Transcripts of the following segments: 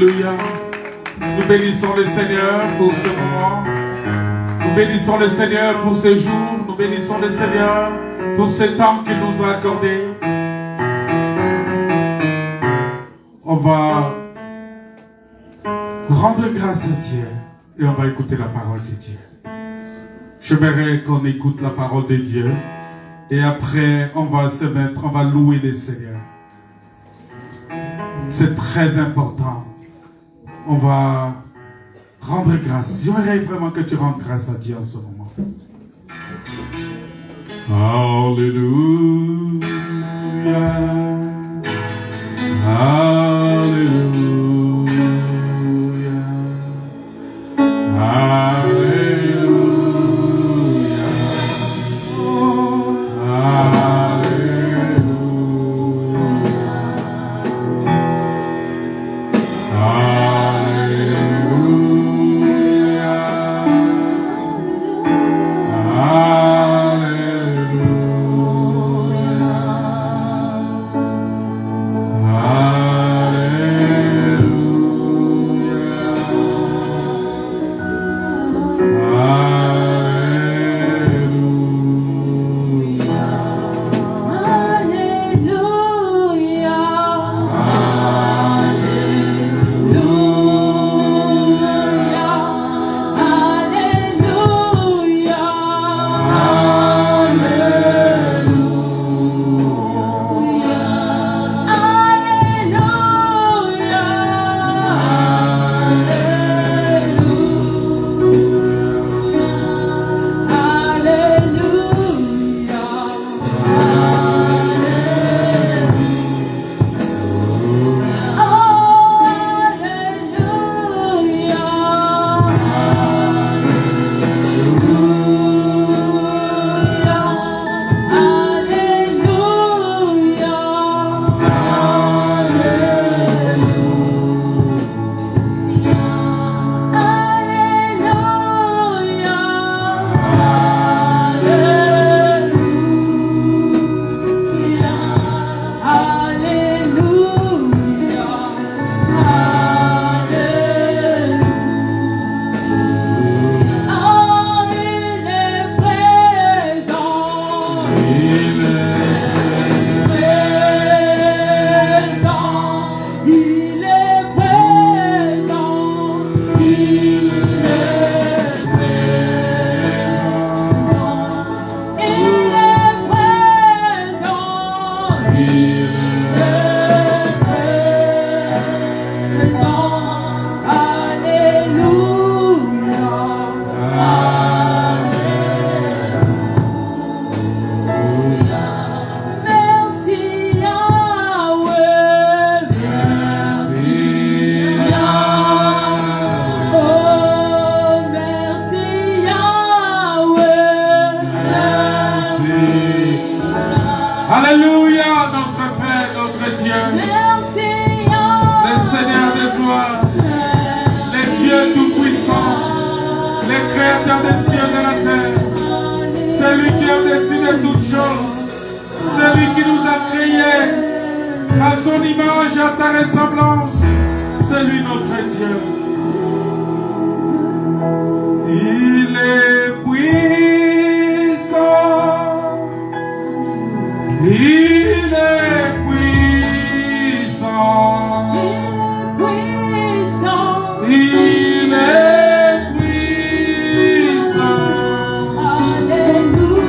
Alléluia. Nous bénissons le Seigneur pour ce moment. Nous bénissons le Seigneur pour ce jour. Nous bénissons le Seigneur pour ce temps qu'il nous a accordé. On va rendre grâce à Dieu et on va écouter la parole de Dieu. J'aimerais qu'on écoute la parole de Dieu et après on va se mettre, on va louer le Seigneur. C'est très important. On va rendre grâce. J'aimerais vraiment que tu rendes grâce à Dieu en ce moment. Alléluia. Alléluia. Alléluia. Alléluia, notre Père, notre Dieu. Merci, le Seigneur de gloire, le Dieu tout-puissant, le Créateur des cieux et de la terre, celui qui a décidé toutes choses, celui qui nous a créés à son image, à sa ressemblance, c'est lui notre Dieu. Il est puissant. Il est puissant. Il est puissant. Alléluia.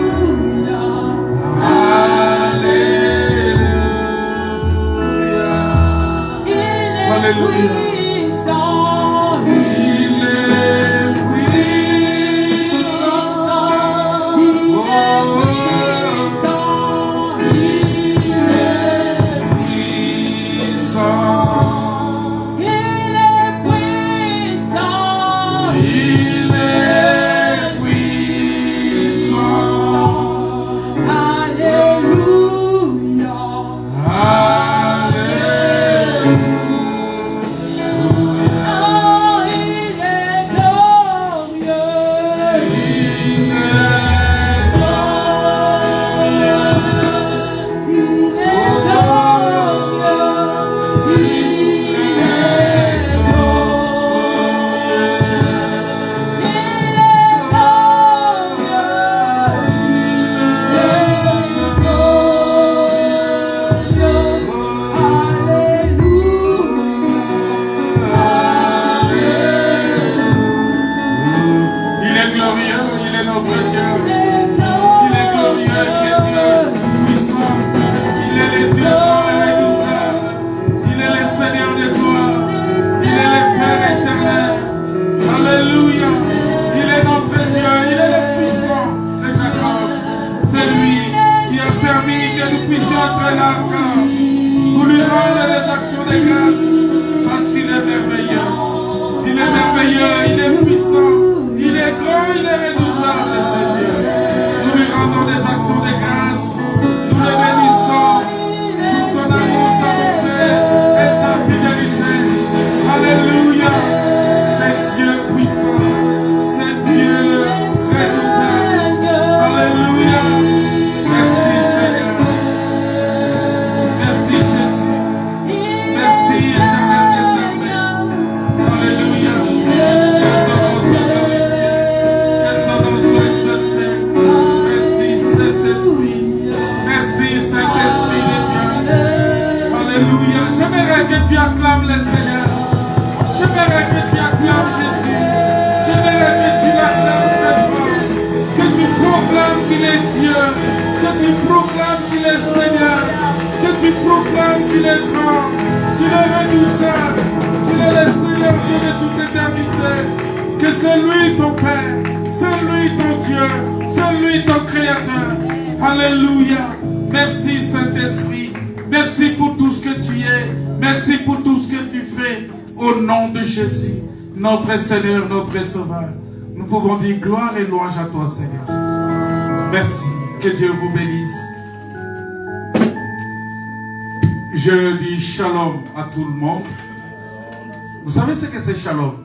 Alléluia. Il est Alléluia. puissant. Il est puissant. Il est puissant. que nous puissions entrer là encore pour lui rendre des actions de grâce parce qu'il est merveilleux. Il est merveilleux, il est puissant, il est grand, il est redoutable, c'est Dieu. Nous lui rendons des actions de grâce, nous le bénissons pour son amour, sa bonté et sa fidélité. Alléluia, c'est Dieu puissant, c'est Dieu redoutable. Alléluia, merci Seigneur, merci Jésus, merci éternel des armées. Alléluia. Que son nom soit exalté. Merci Saint-Esprit. Merci Saint-Esprit de Dieu. Alléluia. J'aimerais que tu acclames le Seigneur. J'aimerais que tu acclames Jésus. J'aimerais que tu l'acclames très fort. Que tu proclames qu'il est Dieu. Que tu proclames qu'il est Seigneur. Que tu proclames qu'il est grand. Qu'il est redoutable. Qu'il est le Seigneur Dieu de toute éternité. Que c'est lui ton Père. C'est lui ton Dieu. C'est lui ton Créateur. Alléluia. Merci Saint-Esprit. Merci pour tout ce que tu es. Merci pour tout ce que tu fais. Au nom de Jésus, notre Seigneur, notre Sauveur. Nous pouvons dire gloire et louange à toi, Seigneur Jésus. Merci. Que Dieu vous bénisse. Je dis shalom à tout le monde. Vous savez ce que c'est shalom?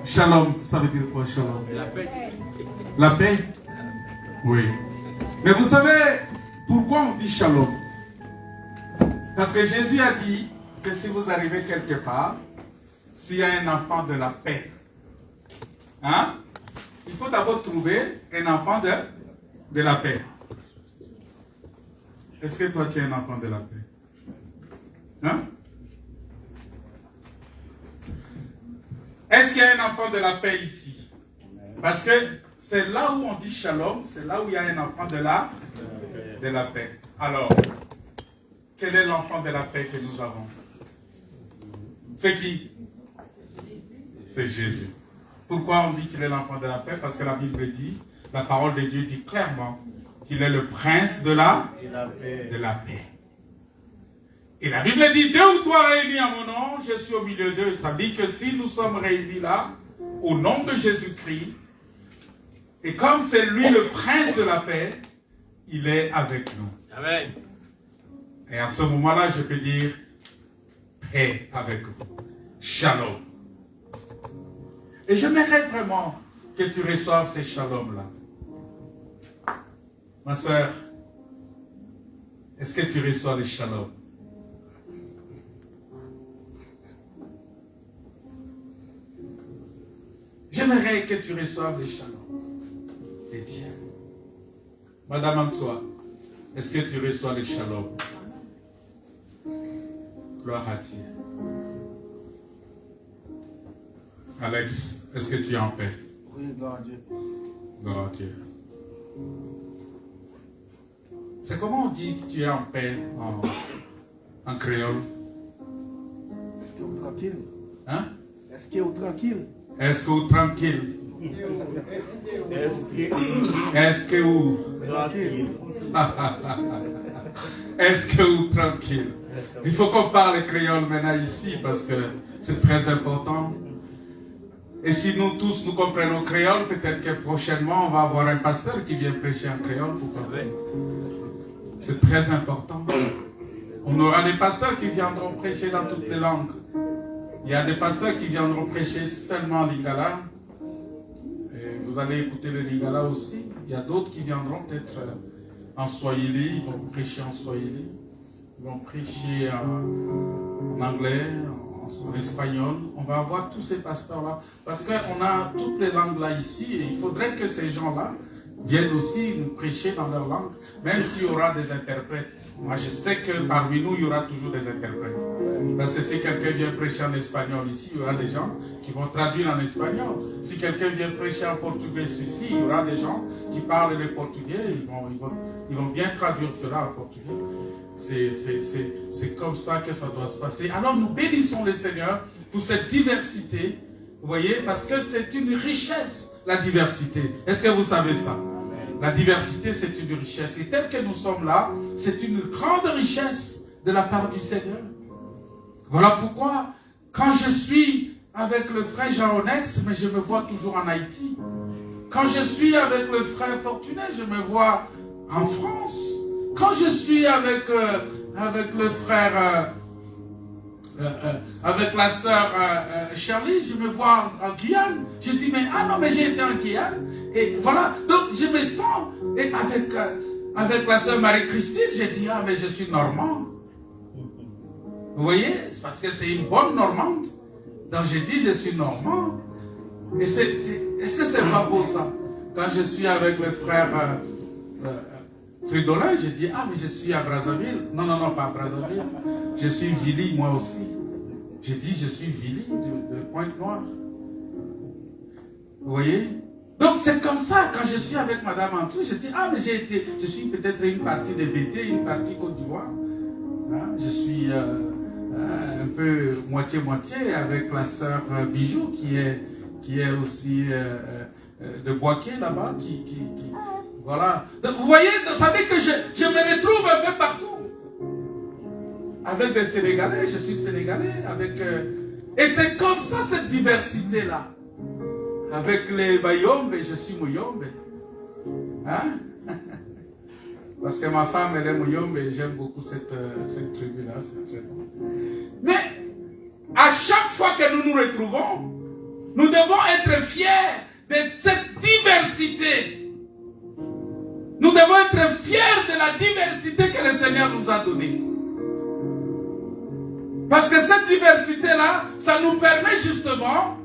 Shalom, ça veut dire quoi, shalom? La paix. La paix? Oui. Mais vous savez pourquoi on dit shalom? Parce que Jésus a dit que si vous arrivez quelque part, s'il y a un enfant de la paix, hein, il faut d'abord trouver un enfant de la paix. Est-ce que toi tu es un enfant de la paix? Hein? Est-ce qu'il y a un enfant de la paix ici? Parce que c'est là où on dit shalom, c'est là où il y a un enfant de la paix. Alors, quel est l'enfant de la paix que nous avons? C'est qui? C'est Jésus. Pourquoi on dit qu'il est l'enfant de la paix? Parce que la Bible dit, la parole de Dieu dit clairement qu'il est le prince de la paix. Et la Bible dit, 2 ou 3 réunis à mon nom, je suis au milieu d'eux. Ça dit que si nous sommes réunis là, au nom de Jésus-Christ, et comme c'est lui le prince de la paix, il est avec nous. Amen. Et à ce moment-là, je peux dire, paix avec vous. Shalom. Et j'aimerais vraiment que tu reçoives ces shalom-là. Ma soeur, est-ce que tu reçois les shalom? J'aimerais que tu reçoives les shalom de Dieu. Madame Ansoa, est-ce que tu reçois les shalom? Gloire à Dieu. Alex, est-ce que tu es en paix? Oui, gloire à Dieu. Gloire à Dieu. C'est comment on dit que tu es en paix en créole? Est-ce que vous tranquille? Hein? Est-ce que vous tranquille? Est-ce que vous tranquille? Est-ce que vous Tranquille. Est-ce que vous tranquille? Il faut qu'on parle créole maintenant ici parce que c'est très important. Et si nous tous nous comprenons créole, peut-être que prochainement on va avoir un pasteur qui vient prêcher en créole. Pourquoi pas? C'est très important. On aura des pasteurs qui viendront prêcher dans toutes les langues. Il y a des pasteurs qui viendront prêcher seulement en lingala. Et vous allez écouter le lingala aussi. Il y a d'autres qui viendront peut-être en swahili. Ils vont prêcher en swahili. Ils vont prêcher en anglais, en espagnol. On va avoir tous ces pasteurs-là. Parce qu'on a toutes les langues là ici. Et il faudrait que ces gens-là viennent aussi nous prêcher dans leur langue. Même s'il y aura des interprètes. Moi, je sais que parmi nous, il y aura toujours des interprètes. Parce que si quelqu'un vient prêcher en espagnol ici, il y aura des gens qui vont traduire en espagnol. Si quelqu'un vient prêcher en portugais ici, il y aura des gens qui parlent le portugais. Ils vont bien traduire cela en portugais. C'est comme ça que ça doit se passer. Alors, nous bénissons le Seigneur pour cette diversité. Vous voyez, parce que c'est une richesse, la diversité. Est-ce que vous savez ça? La diversité, c'est une richesse. Et tel que nous sommes là, c'est une grande richesse de la part du Seigneur. Voilà pourquoi, quand je suis avec le frère Jean-Onex, mais je me vois toujours en Haïti. Quand je suis avec le frère Fortuné, je me vois en France. Quand je suis avec le frère, avec la sœur Charlie, je me vois en Guyane. Je dis, mais ah non, mais j'ai été en Guyane. Et voilà, donc je me sens, et avec la sœur Marie-Christine, j'ai dit, ah mais je suis normand. Vous voyez, c'est parce que c'est une bonne normande. Donc j'ai dit, je suis normand. Et est-ce que c'est pas beau ça? Quand je suis avec le frère Fridolin, j'ai dit, ah mais je suis à Brazzaville. Non, non, non, pas à Brazzaville. Je suis Vili, moi aussi. J'ai dit, je suis Vili de Pointe-Noire. Vous voyez? Donc c'est comme ça, quand je suis avec Madame Antou, je dis, ah mais je suis peut-être une partie de BT, une partie Côte d'Ivoire. Hein? Je suis un peu moitié-moitié avec la sœur Bijou qui est aussi de Boaké là-bas, voilà. Donc, vous voyez, ça veut dire que je me retrouve un peu partout. Avec des Sénégalais, je suis Sénégalais, et c'est comme ça cette diversité-là. Avec les Bayombe, je suis Mouyombe. Hein? Parce que ma femme, elle est Mouyombe et j'aime beaucoup cette tribu-là, c'est très bon. Mais, à chaque fois que nous nous retrouvons, nous devons être fiers de cette diversité. Nous devons être fiers de la diversité que le Seigneur nous a donnée. Parce que cette diversité-là, ça nous permet justement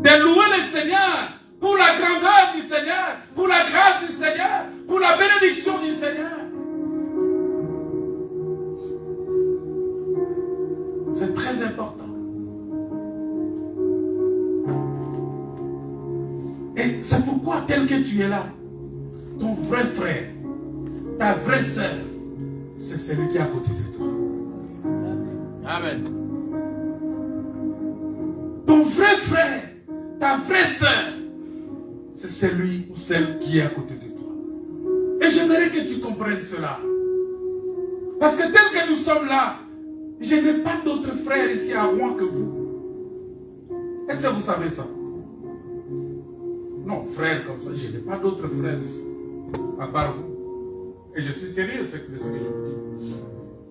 de louer le Seigneur pour la grandeur du Seigneur, pour la grâce du Seigneur, pour la bénédiction du Seigneur. C'est très important. Et c'est pourquoi, tel que tu es là, ton vrai frère, ta vraie sœur, c'est celui qui est à côté de toi. Amen. Ton vrai frère, ta vraie sœur, c'est celui ou celle qui est à côté de toi. Et j'aimerais que tu comprennes cela. Parce que tel que nous sommes là, je n'ai pas d'autres frères ici à moi que vous. Est-ce que vous savez ça? Non, frère comme ça, je n'ai pas d'autres frères ici, à part vous. Et je suis sérieux, c'est ce que je vous dis.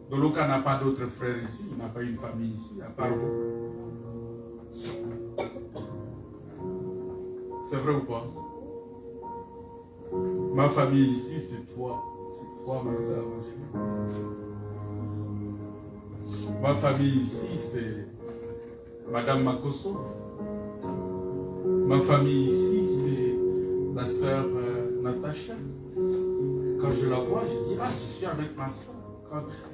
Doloka n'a pas d'autres frères ici, il n'a pas une famille ici, à part vous. C'est vrai ou pas? Ma famille ici, c'est toi. C'est toi, ma soeur. Ma famille ici, c'est Madame Makoso. Ma famille ici, c'est la sœur Natacha. Quand je la vois, je dis, ah, je suis avec ma soeur.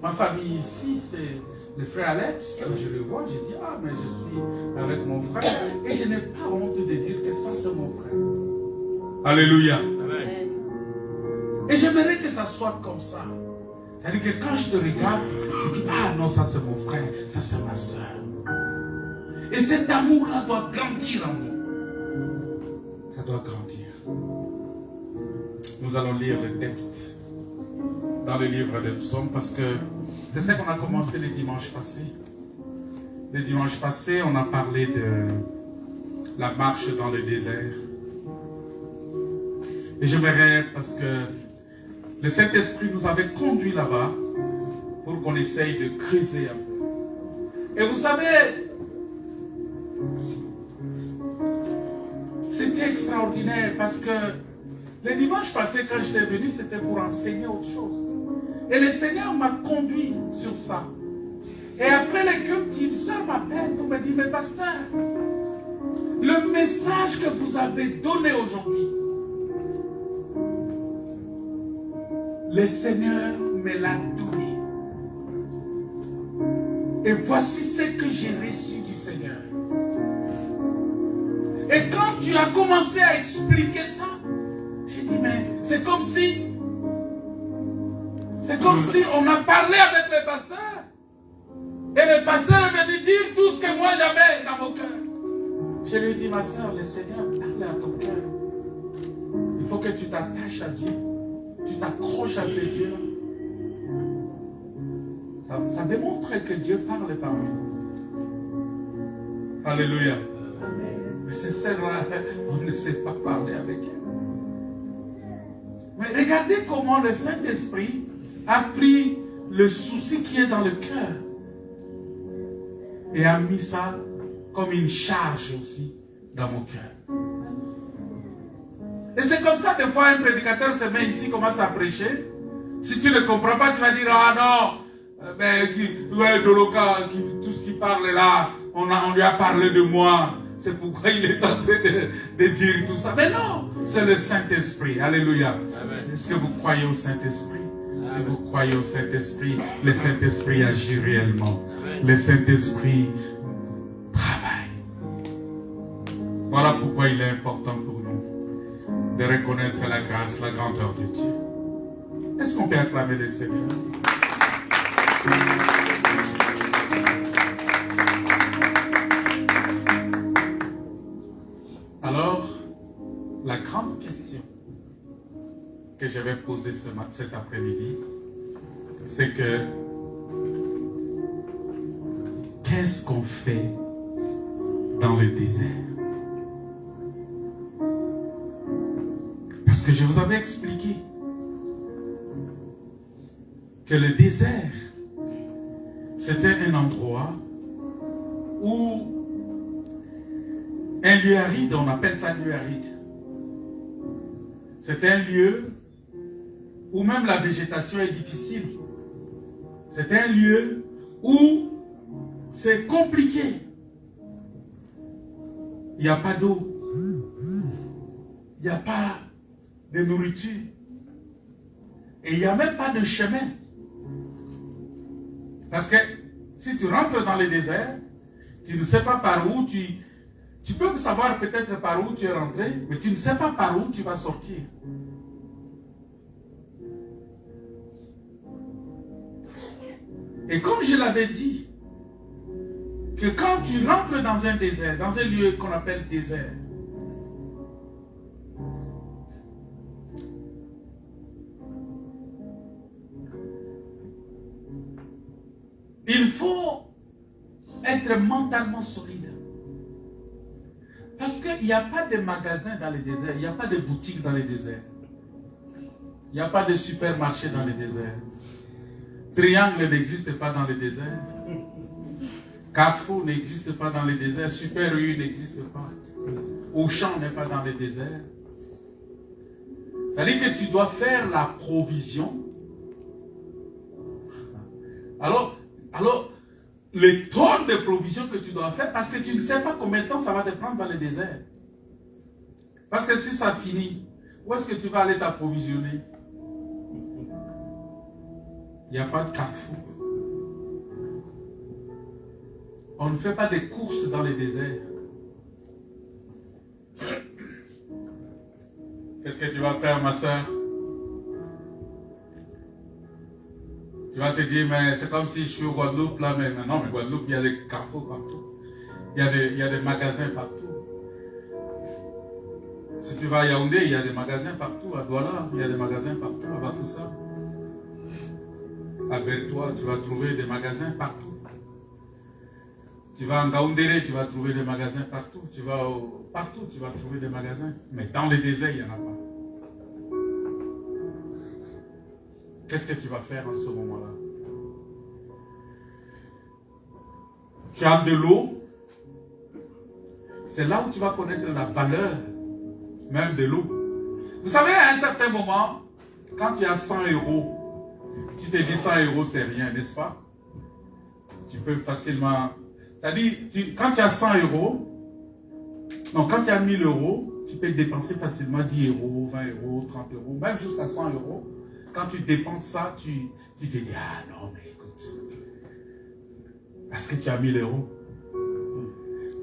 Ma famille ici, c'est le frère Alex. Quand je le vois, je dis, ah, mais je suis avec mon frère. Et je n'ai pas honte de dire que ça, c'est mon frère. Alléluia. Amen. Et j'aimerais que ça soit comme ça. C'est-à-dire que quand je te regarde, je dis, ah non, ça c'est mon frère, ça c'est ma soeur. Et cet amour-là doit grandir en nous. Ça doit grandir. Nous allons lire le texte dans le livre des psaumes parce que c'est ça qu'on a commencé le dimanche passé. Le dimanche passé, on a parlé de la marche dans le désert. Et j'aimerais, parce que le Saint-Esprit nous avait conduits là-bas pour qu'on essaye de creuser un peu. Et vous savez, c'était extraordinaire parce que le dimanche passé, quand j'étais venu, c'était pour enseigner autre chose. Et le Seigneur m'a conduit sur ça. Et après le culte, une soeur m'appelle pour me dire, mais pasteur, le message que vous avez donné aujourd'hui, le Seigneur me l'a donné. Et voici ce que j'ai reçu du Seigneur. Et quand tu as commencé à expliquer ça, j'ai dit, mais c'est comme si on a parlé avec le pasteur. Et le pasteur est venu dire tout ce que moi j'avais dans mon cœur. Je lui ai dit, ma soeur, le Seigneur parle à ton cœur. Il faut que tu t'attaches à Dieu, tu t'accroches à ce Dieu-là, ça démontre que Dieu parle parmi nous. Alléluia. Mais ces sœurs-là, on ne sait pas parler avec elles. Mais regardez comment le Saint-Esprit a pris le souci qui est dans le cœur et a mis ça comme une charge aussi dans mon cœur. Et c'est comme ça, des fois, un prédicateur se met ici, commence à prêcher. Si tu ne comprends pas, tu vas dire, ah non, Doloka, tout ce qui parle là, on lui a parlé de moi. C'est pourquoi il est en train de dire tout ça. Mais non, c'est le Saint-Esprit. Alléluia. Est-ce que vous croyez au Saint-Esprit? Si vous croyez au Saint-Esprit, le Saint-Esprit agit réellement. Le Saint-Esprit travaille. Voilà pourquoi il est important pour nous de reconnaître la grâce, la grandeur de Dieu. Est-ce qu'on peut acclamer le Seigneur? Alors, la grande question que je vais poser cet après-midi, c'est que qu'est-ce qu'on fait dans le désert? Parce que je vous avais expliqué que le désert, c'était un endroit où un lieu aride, on appelle ça lieu aride. C'est un lieu où même la végétation est difficile. C'est un lieu où c'est compliqué. Il n'y a pas d'eau. Il n'y a pas de nourriture. Et il n'y a même pas de chemin. Parce que si tu rentres dans le désert, tu ne sais pas par où tu peux savoir peut-être par où tu es rentré, mais tu ne sais pas par où tu vas sortir. Et comme je l'avais dit, que quand tu rentres dans un désert, dans un lieu qu'on appelle désert, il faut être mentalement solide. Parce qu'il n'y a pas de magasin dans les déserts, il n'y a pas de boutique dans les déserts. Il n'y a pas de supermarché dans les déserts. Triangle n'existe pas dans les déserts. Carrefour n'existe pas dans les déserts. Super U n'existe pas. Auchan n'est pas dans les déserts. C'est-à-dire que tu dois faire la provision. Alors, les tonnes de provisions que tu dois faire, parce que tu ne sais pas combien de temps ça va te prendre dans le désert. Parce que si ça finit, où est-ce que tu vas aller t'approvisionner? Il n'y a pas de carrefour. On ne fait pas des courses dans les déserts. Qu'est-ce que tu vas faire, ma soeur? Tu vas te dire, mais c'est comme si je suis au Guadeloupe là, mais non, mais Guadeloupe, il y a des carrefours partout. Il y a des magasins partout. Si tu vas à Yaoundé, il y a des magasins partout. À Douala, il y a des magasins partout. À Bafoussa, à Bertois, tu vas trouver des magasins partout. Tu vas en Gaoundéré, tu vas trouver des magasins partout. Tu vas partout, tu vas trouver des magasins. Mais dans les déserts, il n'y en a pas. Qu'est-ce que tu vas faire en ce moment-là? Tu as de l'eau. C'est là où tu vas connaître la valeur même de l'eau. Vous savez, à un certain moment, quand tu as 100 €, tu te dis 100 € c'est rien, n'est-ce pas? Tu peux facilement... C'est-à-dire, quand tu as 100 €, non, quand tu as 1000 €, tu peux dépenser facilement 10 €, 20 €, 30 €, même jusqu'à 100 €. Quand tu dépenses ça, tu te dis, ah non, mais écoute, parce que tu as 1000 €.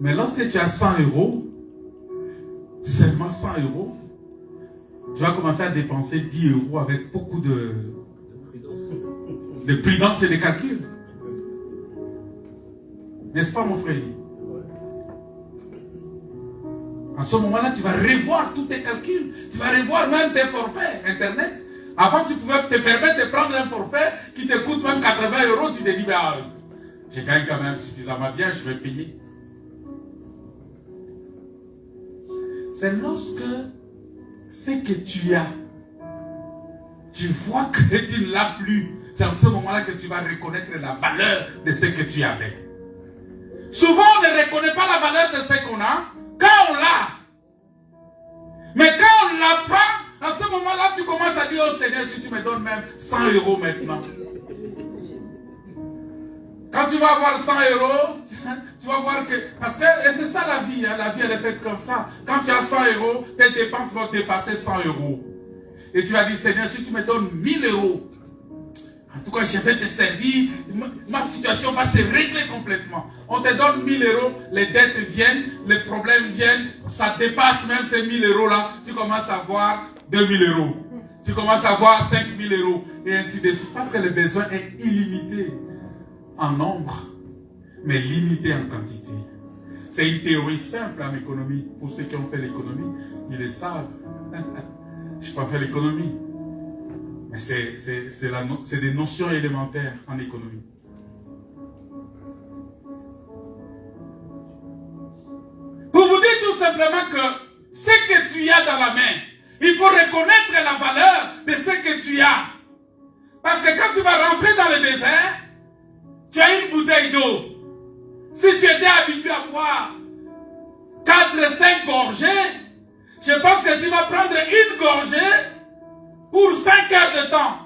Mais lorsque tu as 100 €, seulement 100 €, tu vas commencer à dépenser 10 € avec beaucoup de prudence et de calcul. N'est-ce pas, mon frère? En ce moment-là, tu vas revoir tous tes calculs. Tu vas revoir même tes forfaits Internet. Avant, tu pouvais te permettre de prendre un forfait qui te coûte même 80 €. Tu te dis, ben, je gagne quand même suffisamment bien, je vais payer. C'est lorsque ce que tu as, tu vois que tu ne l'as plus. C'est en ce moment-là que tu vas reconnaître la valeur de ce que tu avais. Souvent, on ne reconnaît pas la valeur de ce qu'on a quand on l'a. Mais quand on ne l'a pas, en ce moment-là, tu commences à dire au Seigneur, si tu me donnes même 100 € maintenant. Quand tu vas avoir 100 €, tu vas voir que... Parce que et c'est ça la vie, hein, la vie elle est faite comme ça. Quand tu as 100 €, tes dépenses vont dépasser 100 €. Et tu vas dire, Seigneur, si tu me donnes 1000 €, en tout cas, je vais te servir, ma situation va se régler complètement. On te donne 1000 €, les dettes viennent, les problèmes viennent, ça dépasse même ces 1000 € là, tu commences à voir 2000 €. Tu commences à voir 5000 €, et ainsi de suite. Parce que le besoin est illimité en nombre, mais limité en quantité. C'est une théorie simple en économie. Pour ceux qui ont fait l'économie, ils le savent. Je n'ai pas fait l'économie. Mais c'est des notions élémentaires en économie. Pour vous dire tout simplement que ce que tu as dans la main, il faut reconnaître la valeur de ce que tu as. Parce que quand tu vas rentrer dans le désert, tu as une bouteille d'eau. Si tu étais habitué à boire 4-5 gorgées, je pense que tu vas prendre une gorgée pour 5 heures de temps.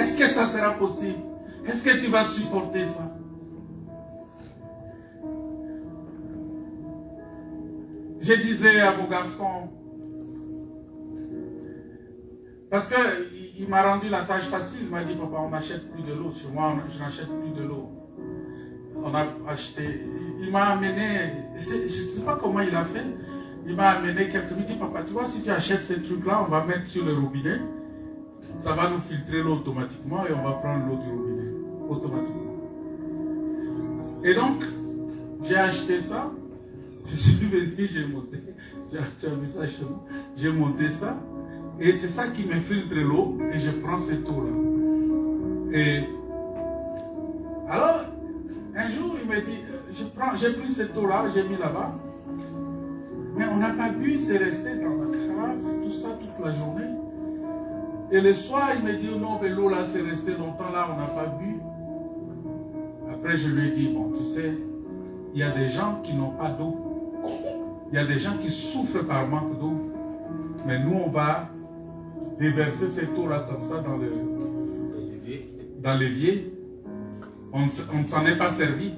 Est-ce que ça sera possible? Est-ce que tu vas supporter ça? Je disais à mon garçon, parce qu'il m'a rendu la tâche facile, il m'a dit, papa, on n'achète plus de l'eau. Chez moi, je n'achète plus de l'eau. On a acheté, il m'a amené, je ne sais pas comment il a fait, il m'a amené quelques minutes, il dit, papa, tu vois, si tu achètes ces trucs-là, on va mettre sur le robinet, ça va nous filtrer l'eau automatiquement et on va prendre l'eau du robinet, automatiquement. Et donc, j'ai acheté ça, je suis venu, j'ai monté, tu as vu ça chez moi, j'ai monté ça, et c'est ça qui me filtre l'eau, et je prends cette eau-là. Et alors, un jour, il me dit, j'ai pris cette eau-là, j'ai mis là-bas, mais on n'a pas bu, c'est resté dans la carafe, tout ça, toute la journée. Et le soir, il me dit, non, mais l'eau là, c'est resté longtemps là, on n'a pas bu. Après, je lui ai dit, bon, tu sais, il y a des gens qui n'ont pas d'eau. Il y a des gens qui souffrent par manque d'eau. Mais nous, on va déverser cette eau-là comme ça dans l'évier. On ne s'en est pas servi.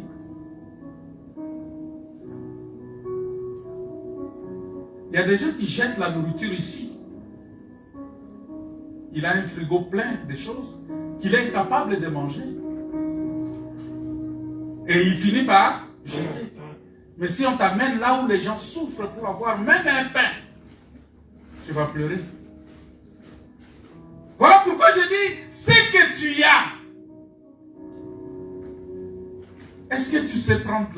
Il y a des gens qui jettent la nourriture ici. Il a un frigo plein de choses qu'il est incapable de manger. Et il finit par jeter. Mais si on t'amène là où les gens souffrent pour avoir même un pain, tu vas pleurer. Voilà pourquoi je dis, ce que tu as. Est-ce que tu sais prendre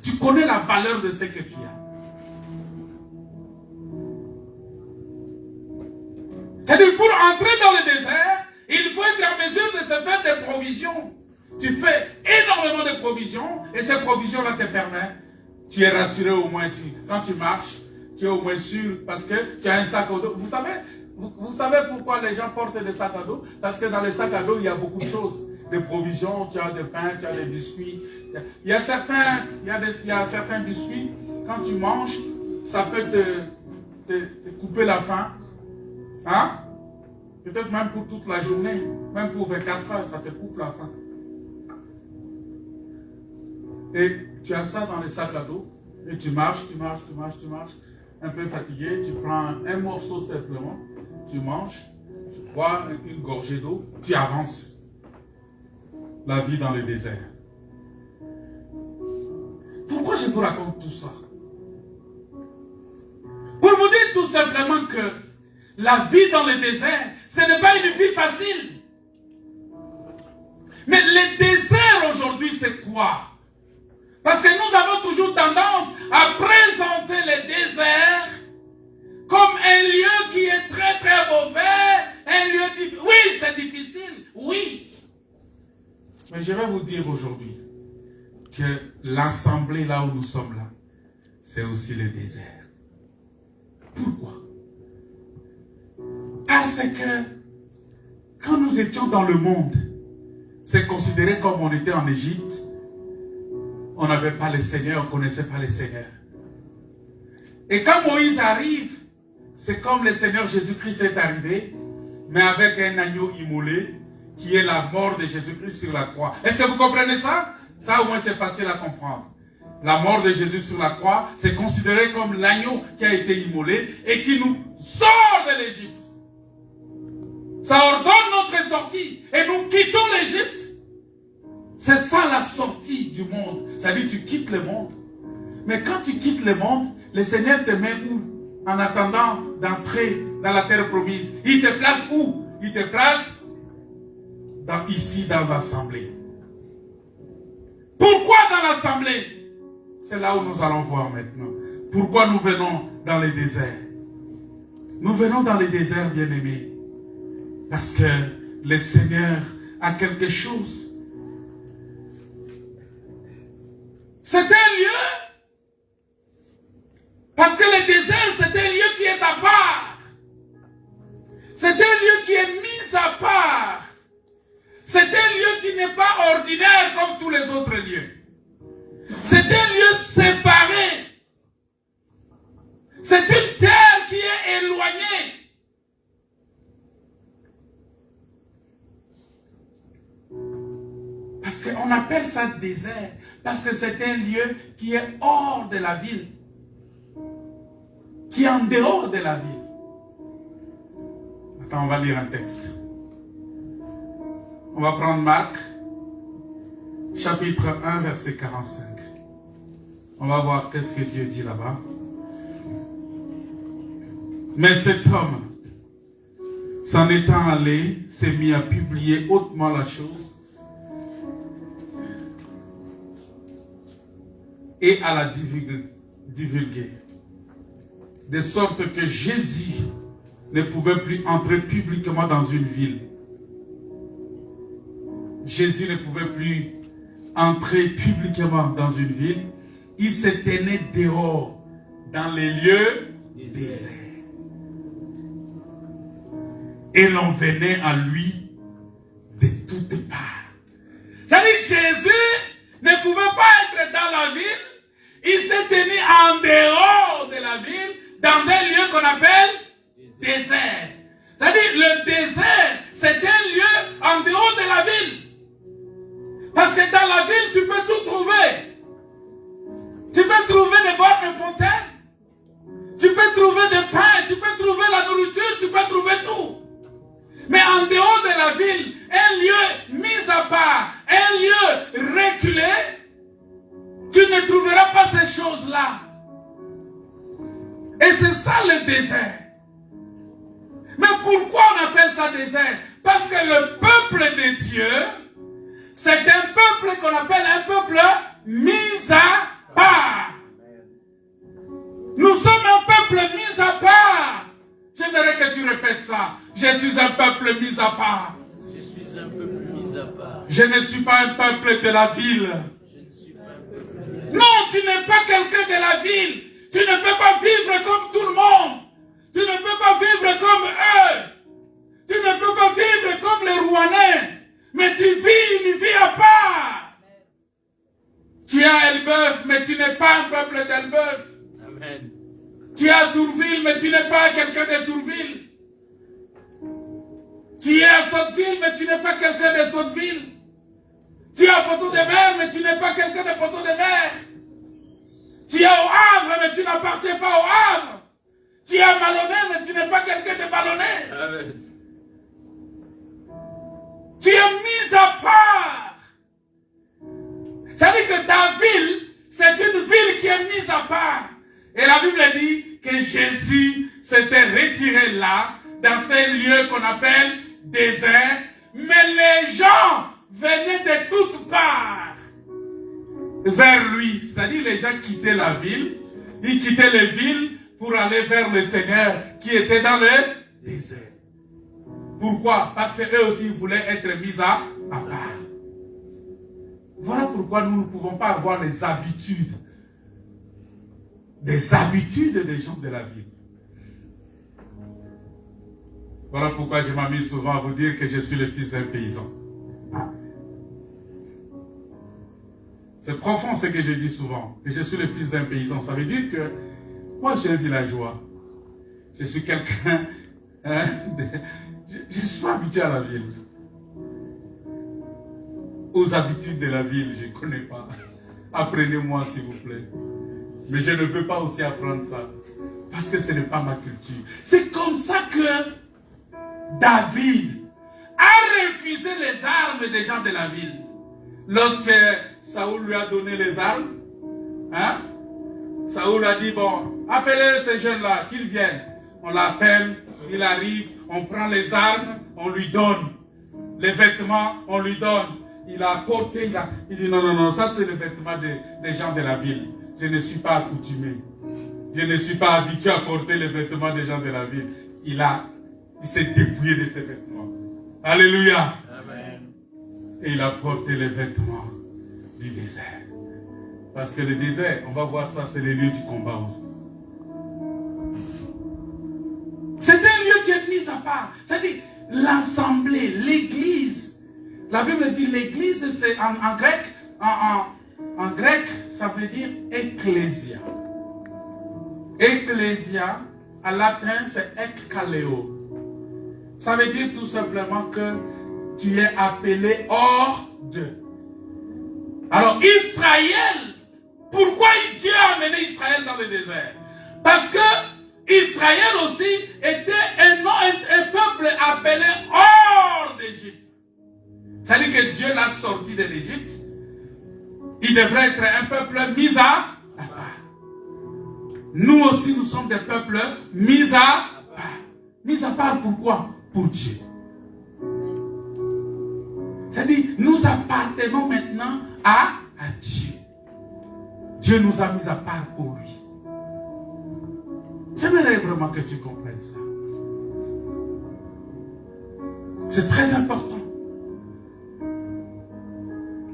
tu connais la valeur de ce que tu as? C'est-à-dire, pour entrer dans le désert, il faut être en mesure de se faire des provisions. Tu fais énormément de provisions, et ces provisions-là te permettent. Tu es rassuré au moins, quand tu marches, tu es au moins sûr, parce que tu as un sac à dos. Vous savez pourquoi les gens portent des sacs à dos? Parce que dans les sacs à dos, il y a beaucoup de choses. Des provisions, tu as des pains, tu as des biscuits. Il y a certains biscuits, quand tu manges, ça peut te couper la faim. Hein? Peut-être même pour toute la journée, même pour 24 heures, ça te coupe la faim. Et tu as ça dans les sacs à dos, et tu marches, un peu fatigué, tu prends un morceau simplement, tu manges, tu bois une gorgée d'eau, tu avances. La vie dans le désert. Pourquoi je vous raconte tout ça? Pour vous dire tout simplement que la vie dans le désert, ce n'est pas une vie facile. Mais le désert aujourd'hui, c'est quoi? Parce que nous avons toujours tendance à présenter le désert comme un lieu qui est très très mauvais, un lieu difficile. Oui, c'est difficile, oui. Mais je vais vous dire aujourd'hui que l'assemblée là où nous sommes là, c'est aussi le désert. Pourquoi? Parce que quand nous étions dans le monde, c'est considéré comme on était en Égypte. On n'avait pas le Seigneur, on ne connaissait pas le Seigneur. Et quand Moïse arrive, c'est comme le Seigneur Jésus-Christ est arrivé, mais avec un agneau immolé, qui est la mort de Jésus-Christ sur la croix. Est-ce que vous comprenez ça? Ça au moins c'est facile à comprendre. La mort de Jésus sur la croix, c'est considéré comme l'agneau qui a été immolé et qui nous sort de l'Égypte. Ça ordonne notre sortie et nous quittons l'Égypte. C'est ça la sortie du monde. Ça veut dire que tu quittes le monde. Mais quand tu quittes le monde, le Seigneur te met où? En attendant d'entrer dans la terre promise. Il te place où? Il te place ici dans l'assemblée. Pourquoi dans l'assemblée? C'est là où nous allons voir maintenant. Pourquoi nous venons dans les déserts? Nous venons dans les déserts, bien-aimés. Parce que le Seigneur a quelque chose. C'est un lieu. Parce que le désert, c'est un lieu qui est à part. C'est un lieu qui est mis à part. C'est un lieu qui n'est pas ordinaire comme tous les autres lieux. C'est un lieu séparé. C'est une terre qui est éloignée. Parce qu'on appelle ça désert. Parce que c'est un lieu qui est hors de la ville. Qui est en dehors de la ville. Attends, on va lire un texte. On va prendre Marc, chapitre 1, verset 45. On va voir qu'est-ce que Dieu dit là-bas. Mais cet homme, s'en étant allé, s'est mis à publier hautement la chose et à la divulguer. De sorte que Jésus ne pouvait plus entrer publiquement dans une ville. Jésus ne pouvait plus entrer publiquement dans une ville. Il se tenait dehors, dans les lieux déserts. Et l'on venait à lui de toutes parts. C'est-à-dire que Jésus ne pouvait pas être dans la ville. Il s'est tenu en dehors de la ville, dans un lieu qu'on appelle désert. C'est-à-dire le désert, c'est un lieu en dehors de la ville. Parce que dans la ville, tu peux tout trouver. Tu peux trouver des bonnes fontaines. Tu peux trouver des pains. Tu peux trouver la nourriture. Tu peux trouver tout. Mais en dehors de la ville, un lieu mis à part, un lieu reculé, tu ne trouveras pas ces choses-là. Et c'est ça le désert. Mais pourquoi on appelle ça désert? Parce que le peuple de Dieu, c'est un peuple qu'on appelle un peuple mis à part. Nous sommes un peuple mis à part. J'aimerais que tu répètes ça. Je suis un peuple mis à part. Je suis un peuple mis à part. Je ne suis pas un peuple de la ville. Je ne suis pas un peuple de la ville. Non, tu n'es pas quelqu'un de la ville. Tu ne peux pas vivre comme tout le monde. Tu ne peux pas vivre comme eux. Tu ne peux pas vivre comme les Rouennais. Mais tu vis une vie à part. Tu as Elbeuf, mais tu n'es pas un peuple d'Elbeuf. Amen. Tu as Tourville, mais tu n'es pas quelqu'un de Tourville. Tu es à Sotteville, mais tu n'es pas quelqu'un de Sotteville. Tu es à Poteau de Mer, mais tu n'es pas quelqu'un de Poteau de Mer. Tu es au Havre, mais tu n'appartiens pas au Havre. Tu es à Malonnet, mais tu n'es pas quelqu'un de Malonnet. Amen. Tu es mis à part. C'est-à-dire que ta ville, c'est une ville qui est mise à part. Et la Bible dit que Jésus s'était retiré là, dans ces lieux qu'on appelle désert, mais les gens venaient de toutes parts. vers lui. C'est-à-dire les gens quittaient la ville, ils quittaient les villes pour aller vers le Seigneur qui était dans le désert. Pourquoi? Parce qu'eux aussi voulaient être mis à part. Voilà pourquoi nous ne pouvons pas avoir les habitudes, des habitudes des gens de la ville. Voilà pourquoi je m'amuse souvent à vous dire que je suis le fils d'un paysan. C'est profond ce que je dis souvent, que je suis le fils d'un paysan. Ça veut dire que moi je suis un villageois. Je suis quelqu'un... Hein, je ne suis pas habitué à la ville. Aux habitudes de la ville, je ne connais pas. Apprenez-moi s'il vous plaît. Mais je ne veux pas aussi apprendre ça. Parce que ce n'est pas ma culture. C'est comme ça que David a refusé les armes des gens de la ville. Lorsque Saoul lui a donné les armes, hein, Saoul a dit, bon, appelez ces jeunes-là, qu'ils viennent. On l'appelle, il arrive, on prend les armes, on lui donne. Les vêtements, on lui donne. Il a porté, il dit, non, non, non, ça c'est le vêtement des gens de la ville. Je ne suis pas accoutumé. Je ne suis pas habitué à porter les vêtements des gens de la ville. Il s'est dépouillé de ses vêtements. Alléluia. Amen. Et il a porté les vêtements du désert. Parce que le désert, on va voir ça, c'est le lieu du combat aussi. C'est un lieu qui est mis à part. C'est-à-dire l'assemblée, l'église. La Bible dit l'église, c'est en grec, en grec, ça veut dire ecclésia. Ecclésia, en latin, c'est ekkaleo. Ça veut dire tout simplement que tu es appelé hors d'eux. Alors Israël, pourquoi Dieu a amené Israël dans le désert? Parce que Israël aussi était un peuple appelé hors d'Égypte. C'est-à-dire que Dieu l'a sorti de l'Égypte. Il devrait être un peuple mis à part. Nous aussi, nous sommes des peuples mis à part. Mis à part pourquoi? Pour Dieu. C'est-à-dire, nous appartenons maintenant à Dieu. Dieu nous a mis à part pour lui. J'aimerais vraiment que tu comprennes ça. C'est très important.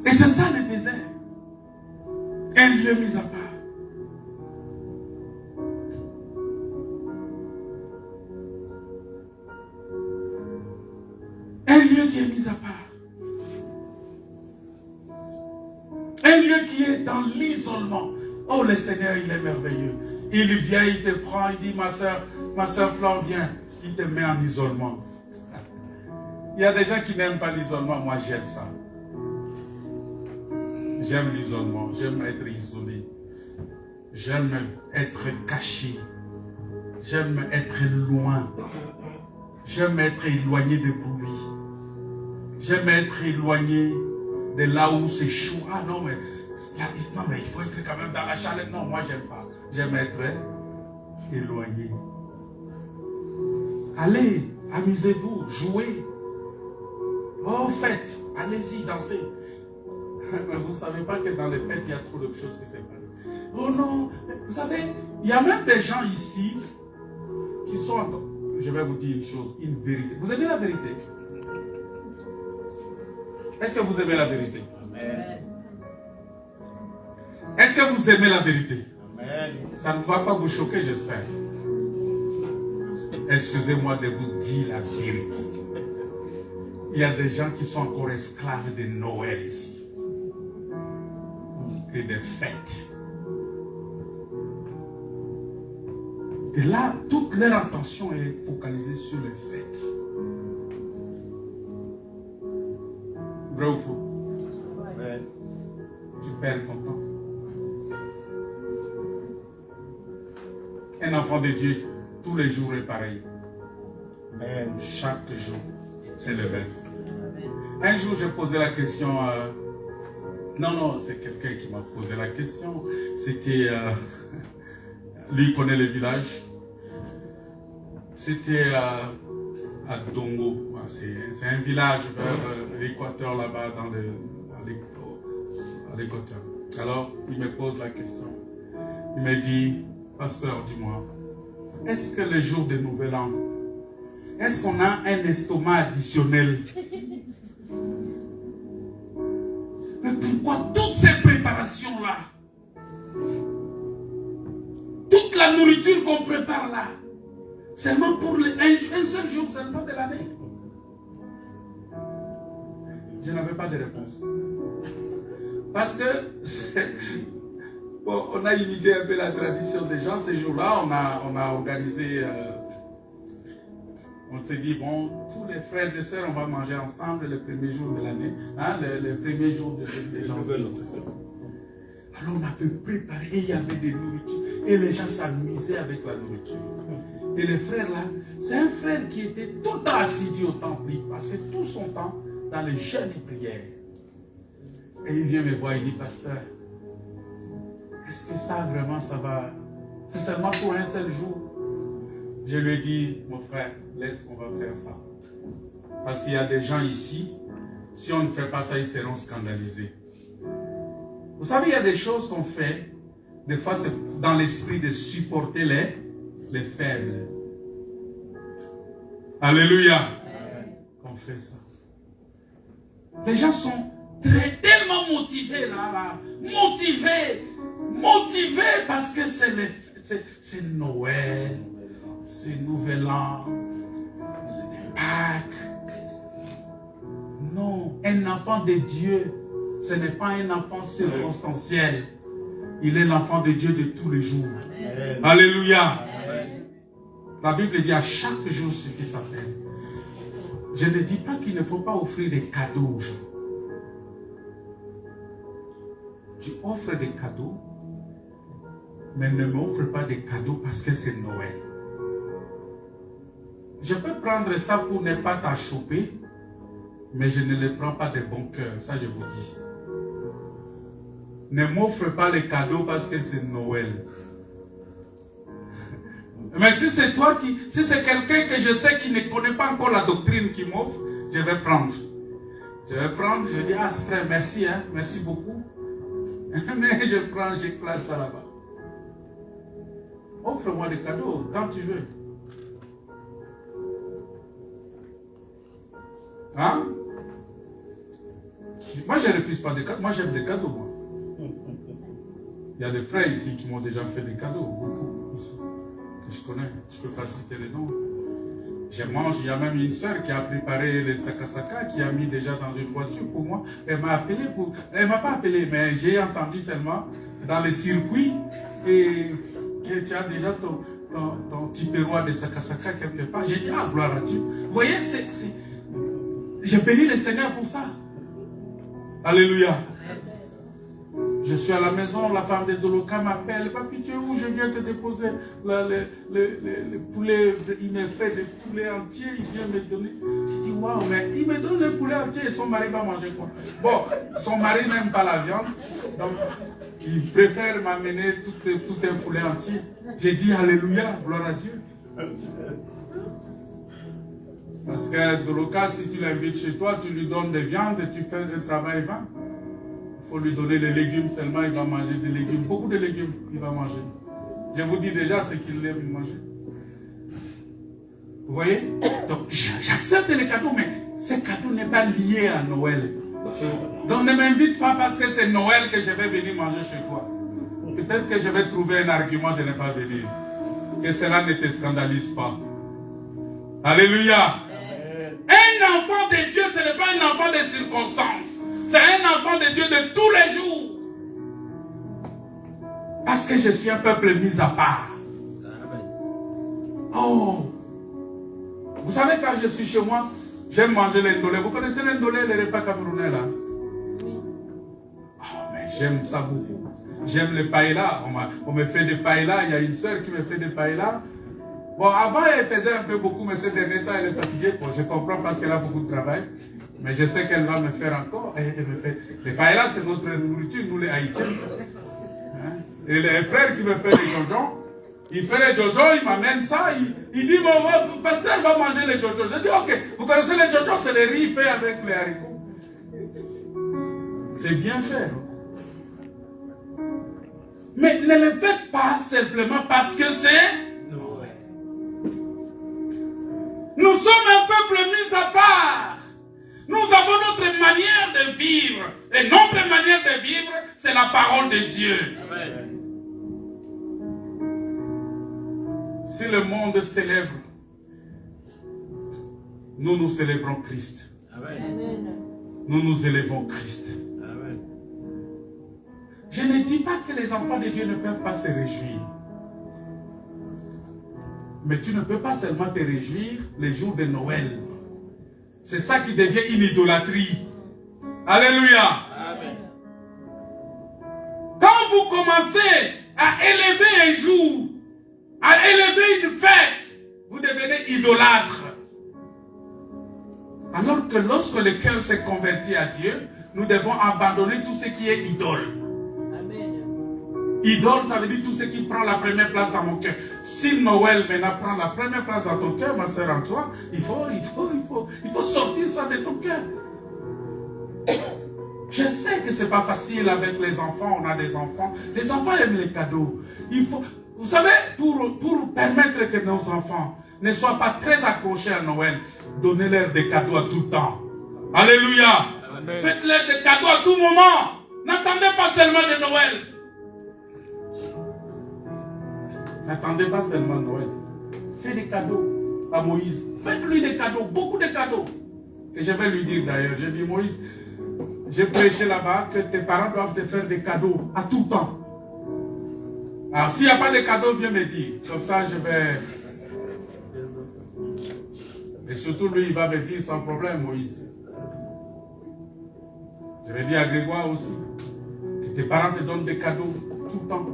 Et c'est ça le désert. Un lieu mis à part. Un lieu qui est mis à part. Un lieu qui est dans l'isolement. Oh, le Seigneur, il est merveilleux. Il vient, il te prend, il dit, ma soeur Flore, viens. Il te met en isolement. Il y a des gens qui n'aiment pas l'isolement. Moi, j'aime ça. J'aime l'isolement. J'aime être isolé. J'aime être caché. J'aime être loin. J'aime être éloigné de bruit. J'aime être éloigné de là où c'est chaud. Ah non, mais il faut être quand même dans la chaleur. Non, moi, j'aime pas. J'aime être éloigné. Allez, amusez-vous, jouez. Oh, fête, allez-y, dansez. Mais vous ne savez pas que dans les fêtes, il y a trop de choses qui se passent. Oh non, vous savez, il y a même des gens ici qui sont... Je vais vous dire une chose, une vérité. Vous aimez la vérité? Est-ce que vous aimez la vérité? Amen. Est-ce que vous aimez la vérité? Amen. Ça ne va pas vous choquer, j'espère. Excusez-moi de vous dire la vérité. Il y a des gens qui sont encore esclaves de Noël ici. Et des fêtes. Et là, toute leur attention est focalisée sur les fêtes. Vrai ou faux? Amen. Tu perds ton temps. Un enfant de Dieu, tous les jours est pareil. Amen. Chaque jour, c'est le même. Un jour, j'ai posé la question. Non, c'est quelqu'un qui m'a posé la question. C'était. Lui, il connaît le village. C'était à Dongo. C'est un village vers l'Équateur, là-bas, à l'Équateur. Alors, il me pose la question. Il me dit, pasteur, dis-moi, est-ce que le jour du Nouvel An, est-ce qu'on a un estomac additionnel? Mais pourquoi toutes ces préparations-là? Toute la nourriture qu'on prépare là, seulement pour un seul jour seulement de l'année? Je n'avais pas de réponse. Parce que, bon, on a imité un peu la tradition des gens. Ces jours-là, on a organisé, on s'est dit, bon, tous les frères et sœurs, on va manger ensemble le premier jour de l'année, hein, le premier jour des janvier. Alors on avait préparé, et il y avait des nourritures, et les gens s'amusaient avec la nourriture. Et le frère là, c'est un frère qui était tout le temps assidu au temple, il passait tout son temps dans les jeûnes et prières. Et il vient me voir, il dit, pasteur, est-ce que ça vraiment, ça va, c'est seulement pour un seul jour? Je lui ai dit, mon frère, laisse qu'on va faire ça. Parce qu'il y a des gens ici, si on ne fait pas ça, ils seront scandalisés. Vous savez, il y a des choses qu'on fait, des fois c'est dans l'esprit de supporter les faibles. Alléluia. Qu'on fait ça. Les gens sont tellement motivés là, motivés parce que c'est Noël, c'est Nouvel An, c'est Pâques. Non, un enfant de Dieu, ce n'est pas un enfant circonstanciel. Il est l'enfant de Dieu de tous les jours. Amen. Alléluia. Amen. La Bible dit à chaque jour suffit sa peine. Je ne dis pas qu'il ne faut pas offrir des cadeaux aux gens. Tu offres des cadeaux, mais ne m'offre pas des cadeaux parce que c'est Noël. Je peux prendre ça pour ne pas t'achoper, mais je ne le prends pas de bon cœur, ça je vous dis. Ne m'offre pas les cadeaux parce que c'est Noël. Mais si c'est toi si c'est quelqu'un que je sais qui ne connaît pas encore la doctrine qui m'offre, je vais prendre. Je dis, ah frère, merci, hein, merci beaucoup. Mais je prends, je classe ça là-bas. Offre-moi des cadeaux quand tu veux. Hein? Moi, je ne refuse pas des cadeaux. Moi, j'aime des cadeaux, moi. Il y a des frères ici qui m'ont déjà fait des cadeaux, beaucoup ici. Je connais, je ne peux pas citer les noms. Je mange, il y a même une soeur qui a préparé les sakasaka, qui a mis déjà dans une voiture pour moi. Elle m'a appelé pour... Elle ne m'a pas appelé, mais j'ai entendu seulement dans les circuits et que tu as déjà ton petit perroir de sakasaka quelque part. J'ai dit, ah, gloire à Dieu. Vous voyez, je bénis le Seigneur pour ça. Alléluia. Je suis à la maison, la femme de Doloka m'appelle. Papi, tu es où? Je viens te déposer le poulet. Il me fait des poulets entiers, il vient me donner. J'ai dit, waouh, mais il me donne un poulet entier et son mari va manger quoi? Bon, son mari n'aime pas la viande, donc il préfère m'amener tout un poulet entier. J'ai dit, alléluia, gloire à Dieu. Parce que Doloka, si tu l'invites chez toi, tu lui donnes des viandes et tu fais un travail vain. Il faut lui donner les légumes seulement, il va manger des légumes. Beaucoup de légumes, il va manger. Je vous dis déjà ce qu'il aime manger. Vous voyez? Donc, j'accepte les cadeaux, mais ce cadeau n'est pas lié à Noël. Donc, ne m'invite pas parce que c'est Noël que je vais venir manger chez toi. Peut-être que je vais trouver un argument de ne pas venir. Que cela ne te scandalise pas. Alléluia. Un enfant de Dieu, ce n'est pas un enfant de circonstances. C'est un enfant de Dieu de tous les jours. Parce que je suis un peuple mis à part. Oh. Vous savez, quand je suis chez moi, j'aime manger les ndolé. Vous connaissez les ndolé, les repas camerounais là? Oh, mais j'aime ça beaucoup. J'aime les paella. On me fait des paella. Il y a une soeur qui me fait des paella. Bon, avant, elle faisait un peu beaucoup, mais ces derniers temps, elle est fatiguée. Bon, je comprends parce qu'elle a beaucoup de travail. Mais je sais qu'elle va me faire encore. Elle me fait. Les paella, c'est notre nourriture, nous les Haïtiens. Hein? Et les frères qui me font les jojo, il fait les jojo, il m'amène ça. Il dit, bon, pasteur va manger les jojo. Je dis, ok, vous connaissez les jojo, c'est les riz faits avec les haricots. C'est bien fait. Mais ne le faites pas simplement parce que c'est Noël. Nous sommes un peuple mis à part. Nous avons notre manière de vivre. Et notre manière de vivre, c'est la parole de Dieu. Amen. Si le monde célèbre, nous célébrons Christ. Amen. Nous élevons Christ. Amen. Je ne dis pas que les enfants de Dieu ne peuvent pas se réjouir. Mais tu ne peux pas seulement te réjouir les jours de Noël. C'est ça qui devient une idolâtrie. Alléluia. Amen. Quand vous commencez à élever un jour, à élever une fête, vous devenez idolâtre. Alors que lorsque le cœur s'est converti à Dieu, nous devons abandonner tout ce qui est idole. Amen. Idole, ça veut dire tout ce qui prend la première place dans mon cœur. Si Noël maintenant prend la première place dans ton cœur, ma soeur en toi, il faut sortir ça de ton cœur. Je sais que ce n'est pas facile avec les enfants, on a des enfants. Les enfants aiment les cadeaux. Vous savez, pour permettre que nos enfants ne soient pas très accrochés à Noël, donnez-leur des cadeaux à tout temps. Alléluia. Amen. Faites-leur des cadeaux à tout moment. N'attendez pas seulement de Noël. N'attendez pas seulement Noël. Faites des cadeaux à Moïse. Faites-lui des cadeaux, beaucoup de cadeaux. Et je vais lui dire d'ailleurs, j'ai dit Moïse, j'ai prêché là-bas que tes parents doivent te faire des cadeaux à tout temps. Alors s'il n'y a pas de cadeaux, viens me dire. Comme ça, je vais... Et surtout, lui, il va me dire sans problème, Moïse. Je vais dire à Grégoire aussi, que tes parents te donnent des cadeaux tout le temps.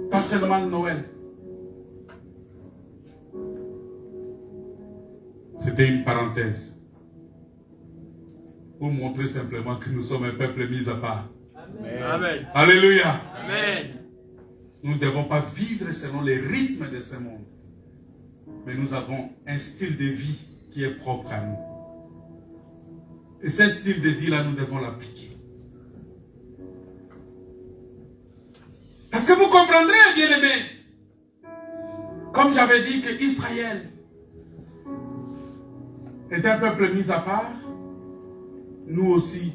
Pas seulement le Noël. C'était une parenthèse. Pour montrer simplement que nous sommes un peuple mis à part. Amen. Amen. Alléluia. Amen. Nous ne devons pas vivre selon les rythmes de ce monde. Mais nous avons un style de vie qui est propre à nous. Et ce style de vie-là, nous devons l'appliquer. Parce que vous comprendrez, bien-aimés, comme j'avais dit que Israël est un peuple mis à part, nous aussi,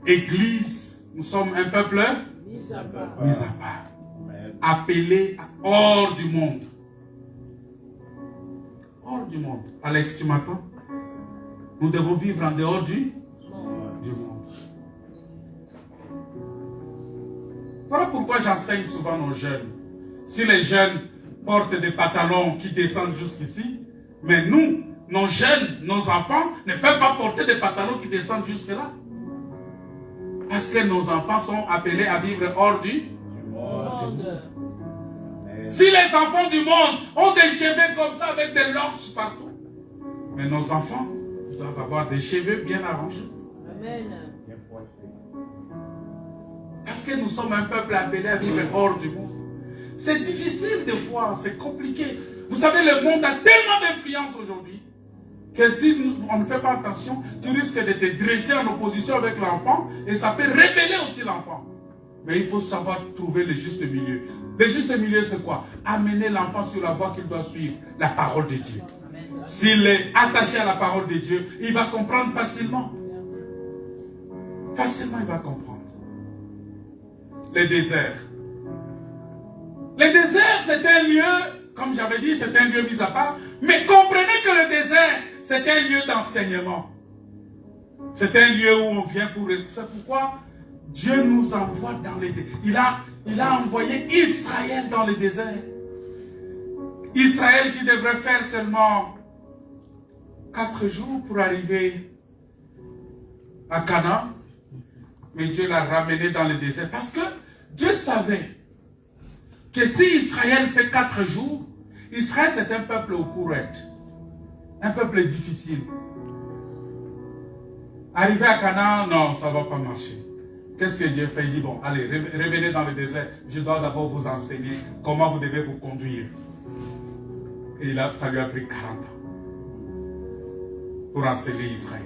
Église, nous sommes un peuple Mis à part. mis à part, Amen. appelé hors du monde. Hors du monde. Alex, tu m'entends? Nous devons vivre en dehors du monde. Voilà pourquoi j'enseigne souvent aux jeunes. Si les jeunes portent des pantalons qui descendent jusqu'ici, mais nous, nos jeunes, nos enfants, ne peuvent pas porter des pantalons qui descendent jusque-là. Parce que nos enfants sont appelés à vivre hors du Monde. Amen. Si les enfants du monde ont des cheveux comme ça avec des locks partout, mais nos enfants doivent avoir des cheveux bien arrangés. Amen. Bien pointé. Parce que nous sommes un peuple appelé à vivre hors du monde. C'est difficile des fois, c'est compliqué. Vous savez, le monde a tellement d'influence aujourd'hui que si on ne fait pas attention, tu risques de te dresser en opposition avec l'enfant et ça peut révéler aussi l'enfant. Mais il faut savoir trouver le juste milieu. Le juste milieu, c'est quoi? Amener l'enfant sur la voie qu'il doit suivre, la parole de Dieu. S'il est attaché à la parole de Dieu, il va comprendre facilement. Facilement, il va comprendre. Le désert. Le désert, c'est un lieu, comme j'avais dit, c'est un lieu mis à part. Mais comprenez que le désert, c'est un lieu d'enseignement. C'est un lieu où on vient pour... C'est pourquoi Dieu nous envoie dans les déserts. Il a envoyé Israël dans le désert. Israël qui devrait faire seulement 4 jours pour arriver à Canaan. Mais Dieu l'a ramené dans le désert. Parce que Dieu savait que si Israël fait 4 jours, Israël c'est un peuple au courette. Un peuple difficile. Arriver à Canaan, non, ça ne va pas marcher. Qu'est-ce que Dieu fait? Il dit, bon, allez, revenez dans le désert. Je dois d'abord vous enseigner comment vous devez vous conduire. Et là, ça lui a pris 40 ans pour enseigner Israël.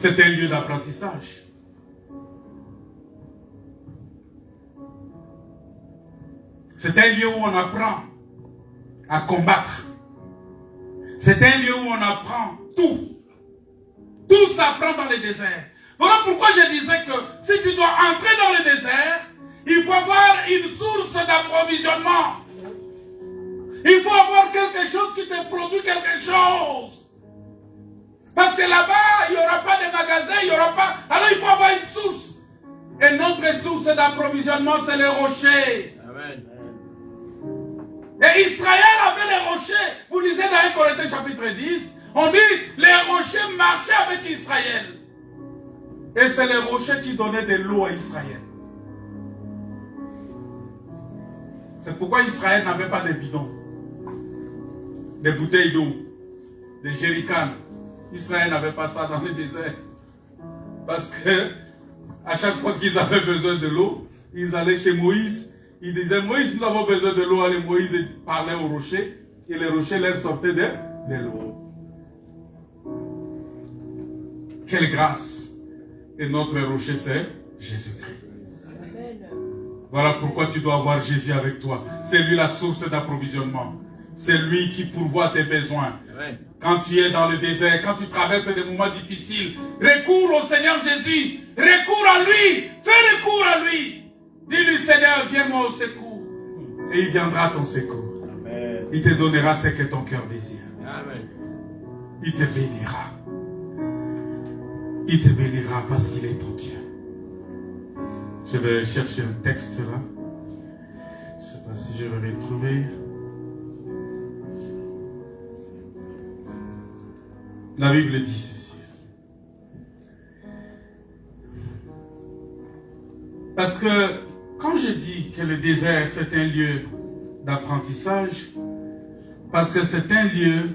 C'est un lieu d'apprentissage. C'est un lieu où on apprend à combattre. C'est un lieu où on apprend tout. Tout s'apprend dans le désert. Voilà pourquoi je disais que si tu dois entrer dans le désert, il faut avoir une source d'approvisionnement. Il faut avoir quelque chose qui te produit quelque chose. Parce que là-bas, il n'y aura pas de magasin, il n'y aura pas... Alors il faut avoir une source. Et notre source d'approvisionnement, c'est les rochers. Amen. Et Israël avait les rochers. Vous lisez dans 1 Corinthiens chapitre 10, on dit, les rochers marchaient avec Israël. Et c'est les rochers qui donnaient de l'eau à Israël. C'est pourquoi Israël n'avait pas de bidons, des bouteilles d'eau, des jerrycans. Israël n'avait pas ça dans le désert. Parce que à chaque fois qu'ils avaient besoin de l'eau, ils allaient chez Moïse. Ils disaient, Moïse, nous avons besoin de l'eau. Allez, Moïse parlait au rocher. Et les rochers leur sortaient de l'eau. Quelle grâce. Et notre rocher, c'est Jésus-Christ. Voilà pourquoi tu dois avoir Jésus avec toi. C'est lui la source d'approvisionnement. C'est lui qui pourvoit tes besoins. Amen. Quand tu es dans le désert, quand tu traverses des moments difficiles, recours au Seigneur Jésus. Recours à lui. Fais recours à lui. Dis-lui, Seigneur, viens-moi au secours. Et il viendra à ton secours. Amen. Il te donnera ce que ton cœur désire. Amen. Il te bénira. Il te bénira parce qu'il est ton Dieu. Je vais chercher un texte là. Je ne sais pas si je vais le trouver. La Bible dit ceci. Parce que quand je dis que le désert c'est un lieu d'apprentissage, parce que c'est un lieu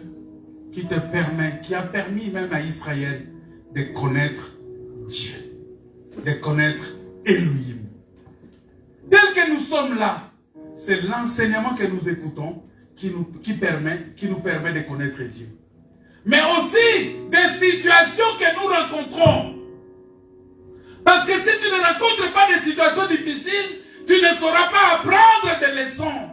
qui te permet, qui a permis même à Israël de connaître Dieu, de connaître Elohim. Tel que nous sommes là, c'est l'enseignement que nous écoutons qui nous permet de connaître Dieu. Mais aussi des situations que nous rencontrons. Parce que si tu ne rencontres pas des situations difficiles, tu ne sauras pas apprendre des leçons.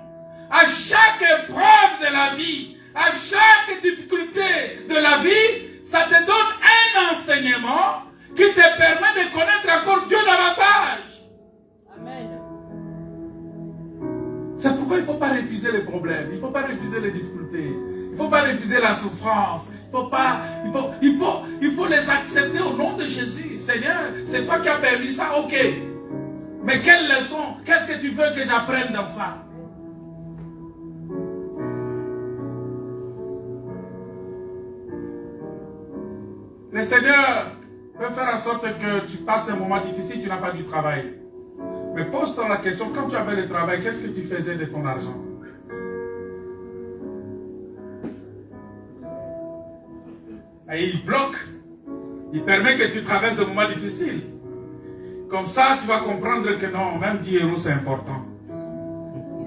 À chaque épreuve de la vie, à chaque difficulté de la vie, ça te donne un enseignement qui te permet de connaître encore Dieu davantage. Amen. C'est pourquoi il ne faut pas refuser les problèmes, il ne faut pas refuser les difficultés, il ne faut pas refuser la souffrance. Il faut les accepter au nom de Jésus. Seigneur, c'est toi qui as permis ça, ok. Mais quelle leçon, qu'est-ce que tu veux que j'apprenne dans ça? Le Seigneur peut faire en sorte que tu passes un moment difficile, tu n'as pas du travail. Mais pose-toi la question, quand tu avais le travail, qu'est-ce que tu faisais de ton argent? Et il bloque. Il permet que tu traverses des moments difficiles. Comme ça, tu vas comprendre que non, même 10 euros c'est important.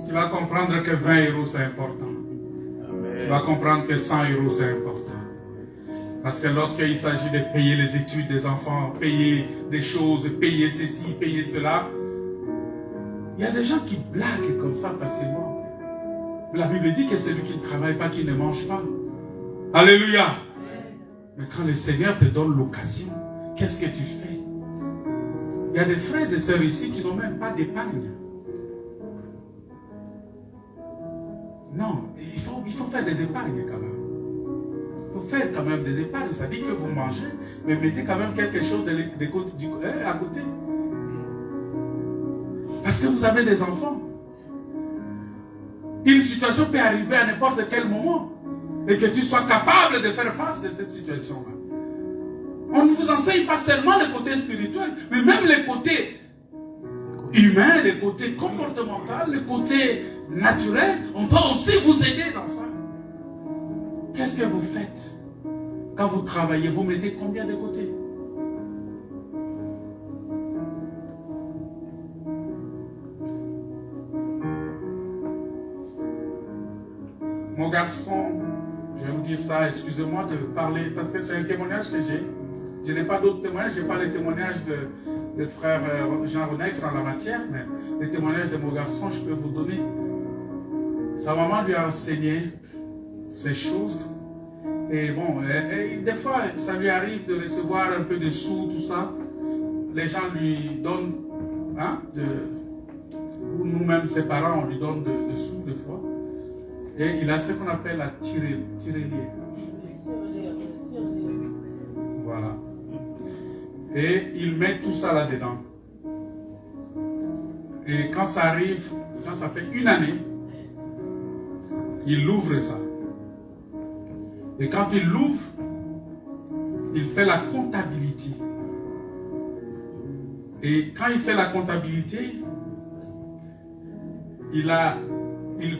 Tu vas comprendre que 20 euros c'est important. Amen. Tu vas comprendre que 100 euros c'est important. Parce que lorsqu'il s'agit de payer les études des enfants, payer des choses, payer ceci, payer cela, il y a des gens qui blaguent comme ça facilement. La Bible dit que celui qui ne travaille pas, qui ne mange pas. Alléluia. Mais quand le Seigneur te donne l'occasion, qu'est-ce que tu fais? Il y a des frères et sœurs ici qui n'ont même pas d'épargne. Non, il faut faire des épargnes quand même. Il faut faire quand même des épargnes. Ça dit que vous mangez, mais mettez quand même quelque chose à côté. Parce que vous avez des enfants. Une situation peut arriver à n'importe quel moment. Et que tu sois capable de faire face de cette situation-là. On ne vous enseigne pas seulement le côté spirituel, mais même le côté humain, le côté comportemental, le côté naturel. On doit aussi vous aider dans ça. Qu'est-ce que vous faites? Quand vous travaillez, vous mettez combien de côté? Mon garçon, je vais vous dire ça, excusez-moi de parler, parce que c'est un témoignage que j'ai. Je n'ai pas d'autres témoignages, je n'ai pas les témoignages de frère Jean Renex en la matière, mais les témoignages de mon garçon, je peux vous donner. Sa maman lui a enseigné ces choses. Et bon, des fois, ça lui arrive de recevoir un peu de sous, tout ça. Les gens lui donnent, hein, ou nous-mêmes, ses parents, on lui donne de sous, des fois. Et il a ce qu'on appelle la tirelier. Voilà. Et il met tout ça là-dedans. Et quand ça arrive, quand ça fait une année, il ouvre ça. Et quand il l'ouvre, il fait la comptabilité. Et quand il fait la comptabilité, il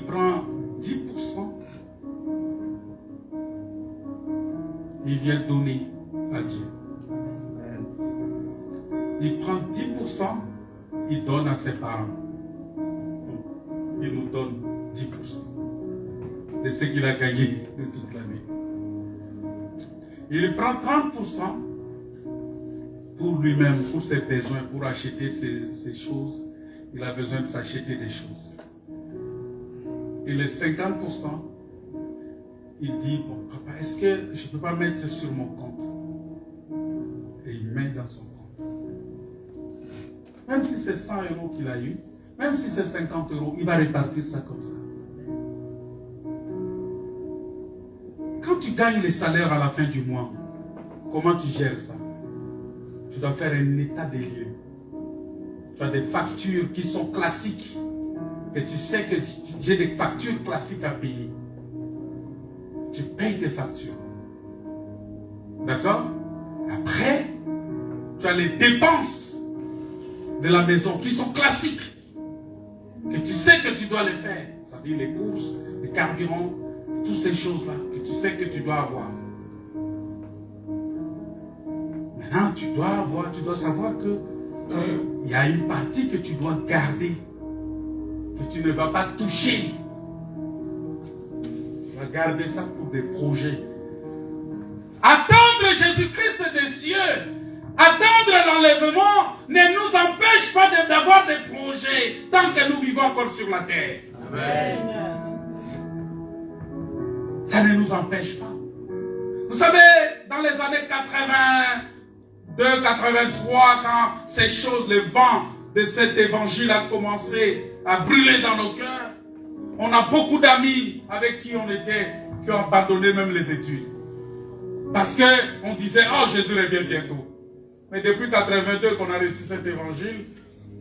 prend 10%. Il vient donner à Dieu. Il prend 10%, il donne à ses parents. Il nous donne 10% de ce qu'il a gagné de toute l'année. Il prend 30% pour lui-même, pour ses besoins, pour acheter ses choses. Il a besoin de s'acheter des choses. Et les 50%, il dit, bon papa, est-ce que je ne peux pas mettre sur mon compte? Et il met dans son compte. Même si c'est 100 € qu'il a eu, même si c'est 50 €, il va répartir ça comme ça. Quand tu gagnes les salaires à la fin du mois, comment tu gères ça? Tu dois faire un état des lieux. Tu as des factures qui sont classiques. Et tu sais que j'ai des factures classiques à payer. Tu payes tes factures. D'accord? Après, tu as les dépenses de la maison qui sont classiques. Que tu sais que tu dois les faire. C'est-à-dire les courses, les carburants, toutes ces choses-là que tu sais que tu dois avoir. Maintenant, tu dois savoir que il y a une partie que tu dois garder, que tu ne vas pas toucher. Tu vas garder ça pour des projets. Attendre Jésus-Christ des cieux, attendre l'enlèvement ne nous empêche pas d'avoir des projets tant que nous vivons encore sur la terre. Amen. Ça ne nous empêche pas. Vous savez, dans les années 82, 83, quand ces choses, le vent de cet évangile a commencé à brûler dans nos cœurs, on a beaucoup d'amis avec qui on était, qui ont abandonné même les études. Parce qu'on disait, oh Jésus revient bientôt. Mais depuis 82 qu'on a reçu cet évangile,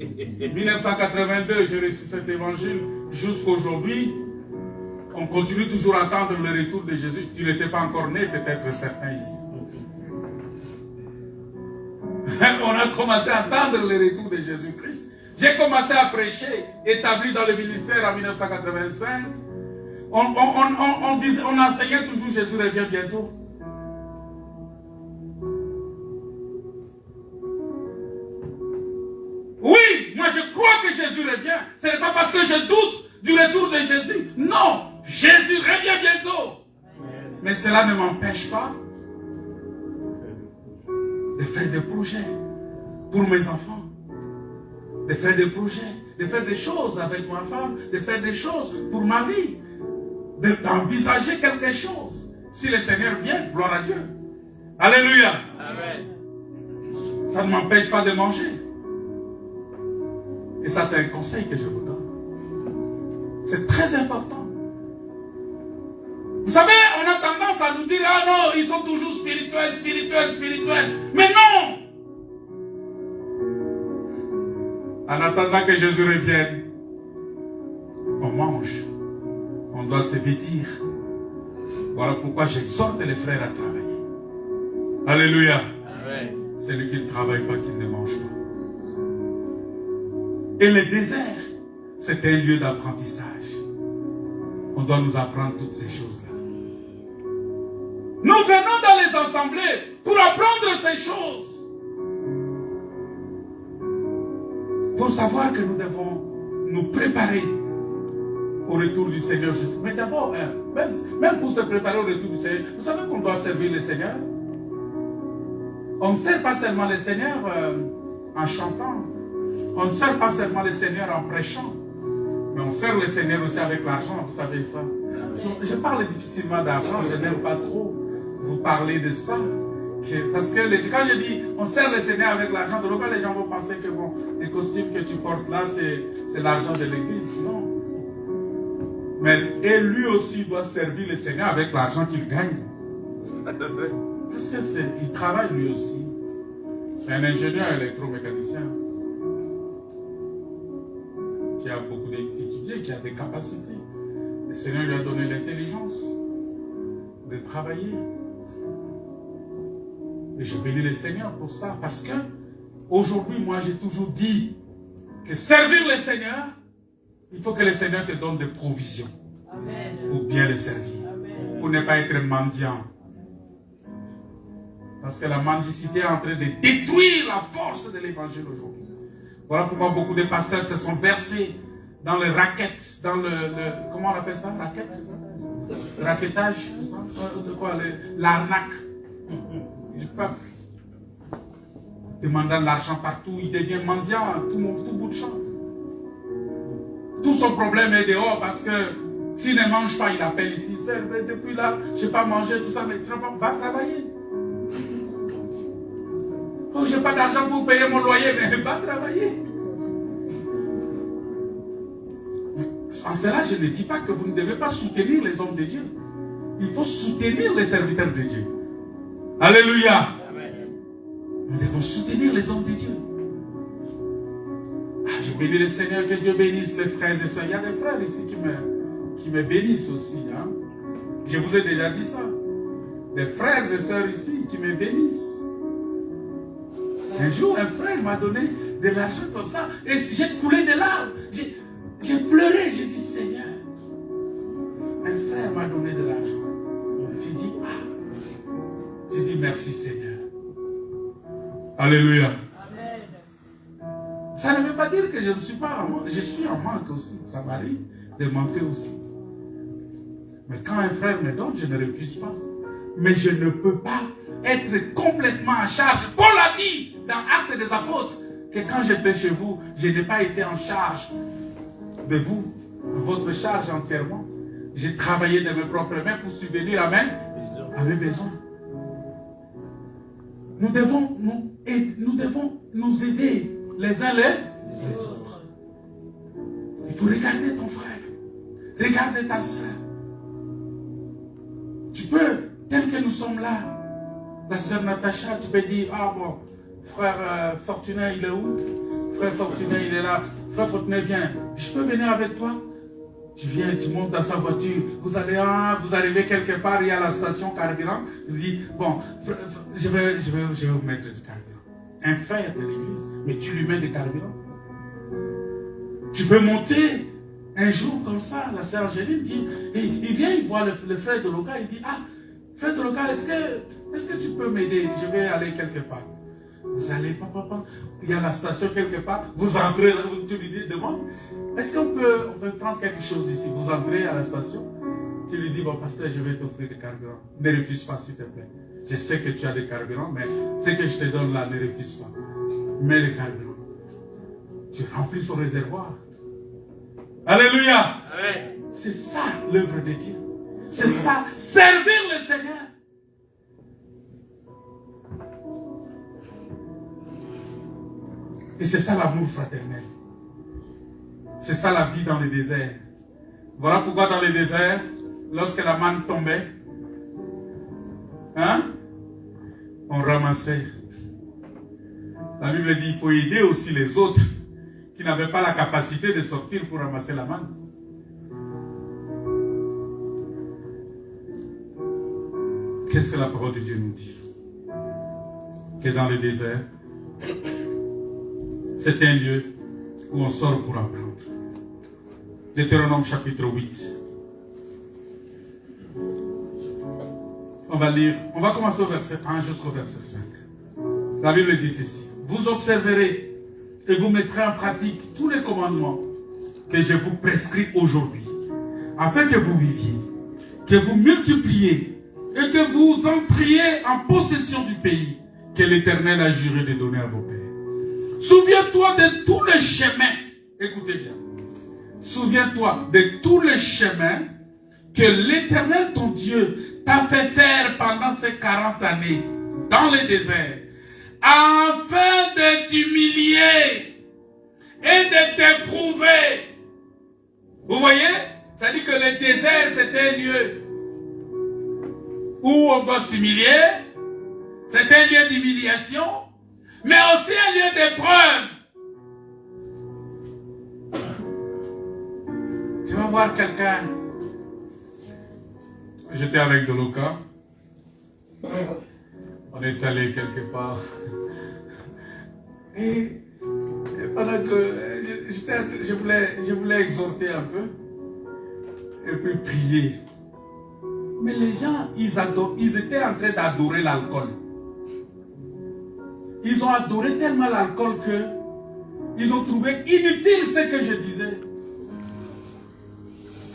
1982 j'ai reçu cet évangile, jusqu'aujourd'hui, on continue toujours à attendre le retour de Jésus. Tu n'étais pas encore né, peut-être certains ici. On a commencé à attendre le retour de Jésus-Christ. J'ai commencé à prêcher, établi dans le ministère en 1985. On enseignait toujours Jésus revient bientôt. Oui, moi je crois que Jésus revient. Ce n'est pas parce que je doute du retour de Jésus. Non, Jésus revient bientôt. Mais cela ne m'empêche pas de faire des projets pour mes enfants, de faire des projets, de faire des choses avec ma femme, de faire des choses pour ma vie, d'envisager quelque chose. Si le Seigneur vient, gloire à Dieu. Alléluia. Amen. Ça ne m'empêche pas de manger. Et ça, c'est un conseil que je vous donne. C'est très important. Vous savez, on a tendance à nous dire, ah non, ils sont toujours spirituels, spirituels, spirituels. Mais non! En attendant que Jésus revienne, on mange. On doit se vêtir. Voilà pourquoi j'exhorte les frères à travailler. Alléluia. Amen. Celui qui ne travaille pas, qui ne mange pas. Et le désert, c'est un lieu d'apprentissage. On doit nous apprendre toutes ces choses-là. Nous venons dans les assemblées pour apprendre ces choses. Pour savoir que nous devons nous préparer au retour du Seigneur Jésus. Mais d'abord, même pour se préparer au retour du Seigneur, vous savez qu'on doit servir le Seigneur? On ne sert pas seulement le Seigneur en chantant. On ne sert pas seulement le Seigneur en prêchant. Mais on sert le Seigneur aussi avec l'argent, vous savez ça. Je parle difficilement d'argent, je n'aime pas trop vous parler de ça. Parce que quand je dis on sert le Seigneur avec l'argent, de l'autre, les gens vont penser que bon, les costumes que tu portes là, c'est l'argent de l'église. Non. Mais et lui aussi doit servir le Seigneur avec l'argent qu'il gagne. Parce qu'il travaille lui aussi. C'est un ingénieur électromécanicien qui a beaucoup étudié, qui a des capacités. Le Seigneur lui a donné l'intelligence de travailler. Et je bénis le Seigneur pour ça. Parce que aujourd'hui, moi, j'ai toujours dit que servir le Seigneur, il faut que le Seigneur te donne des provisions. Amen. Pour bien le servir. Amen. Pour ne pas être mendiant. Parce que la mendicité est en train de détruire la force de l'évangile aujourd'hui. Voilà pourquoi beaucoup de pasteurs se sont versés dans le racket, dans le comment on appelle ça? Racket, c'est ça? Raquettage, c'est ça? De quoi? L'arnaque du peuple. Demandant de l'argent partout, il devient mendiant à tout bout de champ. Tout son problème est dehors parce que s'il ne mange pas, il appelle ici. Depuis là, je n'ai pas mangé, tout ça, mais va travailler. Oh, je n'ai pas d'argent pour payer mon loyer, mais va travailler. En cela, je ne dis pas que vous ne devez pas soutenir les hommes de Dieu. Il faut soutenir les serviteurs de Dieu. Alléluia. Amen. Nous devons soutenir les hommes de Dieu. Je bénis le Seigneur, que Dieu bénisse les frères et sœurs. Il y a des frères ici qui me bénissent aussi. Hein? Je vous ai déjà dit ça. Des frères et sœurs ici qui me bénissent. Un jour, un frère m'a donné de l'argent comme ça. Et j'ai coulé de larmes. J'ai pleuré. J'ai dit, Seigneur, un frère m'a donné de l'argent. J'ai dit, j'ai dit, merci Seigneur. Alléluia. Ça ne veut pas dire que je ne suis pas en manque. Je suis en manque aussi. Ça m'arrive de manquer aussi. Mais quand un frère me donne, je ne refuse pas. Mais je ne peux pas être complètement en charge. Paul a dit dans Actes des Apôtres que quand j'étais chez vous, je n'ai pas été en charge de vous, votre charge entièrement. J'ai travaillé de mes propres mains pour subvenir à mes besoins. Nous devons nous aider les uns les autres. Il faut regarder ton frère. Regarder ta soeur. Tu peux, tel que nous sommes là, la soeur Natacha, tu peux dire, ah bon, frère Fortuné, il est où? Frère Fortuné, il est là. Frère Fortuné, viens. Je peux venir avec toi? Tu viens, tu montes dans sa voiture. Vous arrivez quelque part, il y a la station carburant. Il dit, bon, je vais vous mettre du carburant. Un frère de l'église, mais tu lui mets du carburant. Tu peux monter un jour comme ça, la sœur Angéline dit, il vient, il voit le frère de Loka, il dit, ah, frère de Loka, est-ce que tu peux m'aider? Je vais aller quelque part. Vous allez, papa, il y a la station quelque part, vous entrez là, tu lui dis, demande, est-ce qu'on peut prendre quelque chose ici? Vous entrez à la station, tu lui dis, bon, pasteur, je vais t'offrir du carburant. Ne refuse pas, s'il te plaît. Je sais que tu as des carburants, mais ce que je te donne là, ne refuse pas. Mets le carburant. Tu remplis son réservoir. Alléluia. C'est ça l'œuvre de Dieu. C'est ça, servir le Seigneur. Et c'est ça l'amour fraternel. C'est ça la vie dans le désert. Voilà pourquoi dans le désert, lorsque la manne tombait, on ramassait. La Bible dit qu'il faut aider aussi les autres qui n'avaient pas la capacité de sortir pour ramasser la manne. Qu'est-ce que la parole de Dieu nous dit? Que dans le désert, c'est un lieu où on sort pour apprendre. Deutéronome chapitre 8. On va lire, on va commencer au verset 1 jusqu'au verset 5. La Bible dit ceci. Vous observerez et vous mettrez en pratique tous les commandements que je vous prescris aujourd'hui, afin que vous viviez, que vous multipliez et que vous entriez en possession du pays que l'Éternel a juré de donner à vos pères. Souviens-toi de tous les chemins. Écoutez bien. Souviens-toi de tous les chemins que l'Éternel, ton Dieu, t'a fait faire pendant ces 40 années dans le désert, afin de t'humilier et de t'éprouver. Vous voyez? Ça dit que le désert, c'était un lieu où on doit s'humilier, c'est un lieu d'humiliation, mais aussi un lieu d'épreuve. Tu vas voir quelqu'un. J'étais avec Doloka. On est allé quelque part. Et pendant que je voulais exhorter un peu. Et puis prier. Mais les gens, ils étaient en train d'adorer l'alcool. Ils ont adoré tellement l'alcool que ils ont trouvé inutile ce que je disais.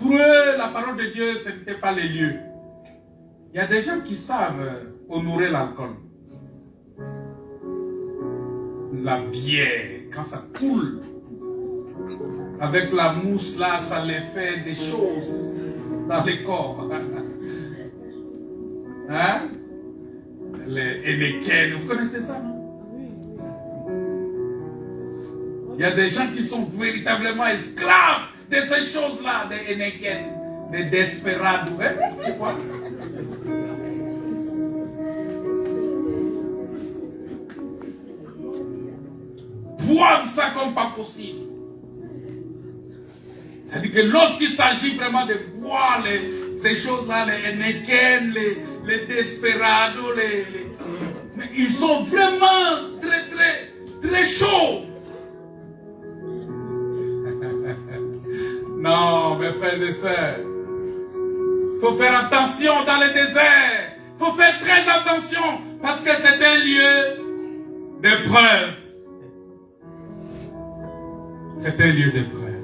Pour eux, la parole de Dieu, ce n'était pas les lieux. Il y a des gens qui savent honorer l'alcool. La bière, quand ça coule, avec la mousse là, ça les fait des choses dans les corps. Hein? Les Heineken, vous connaissez ça, non? Il y a des gens qui sont véritablement esclaves de ces choses-là, des Heineken, des Desperados. Hein? Tu vois? Boivent ça comme pas possible. C'est-à-dire que lorsqu'il s'agit vraiment de boire ces choses-là, les Heineken, les Desperados, ils sont vraiment très, très, très chauds. Non, mes frères et sœurs, il faut faire attention dans le désert. Il faut faire très attention parce que c'est un lieu d'épreuve. C'est un lieu d'épreuve.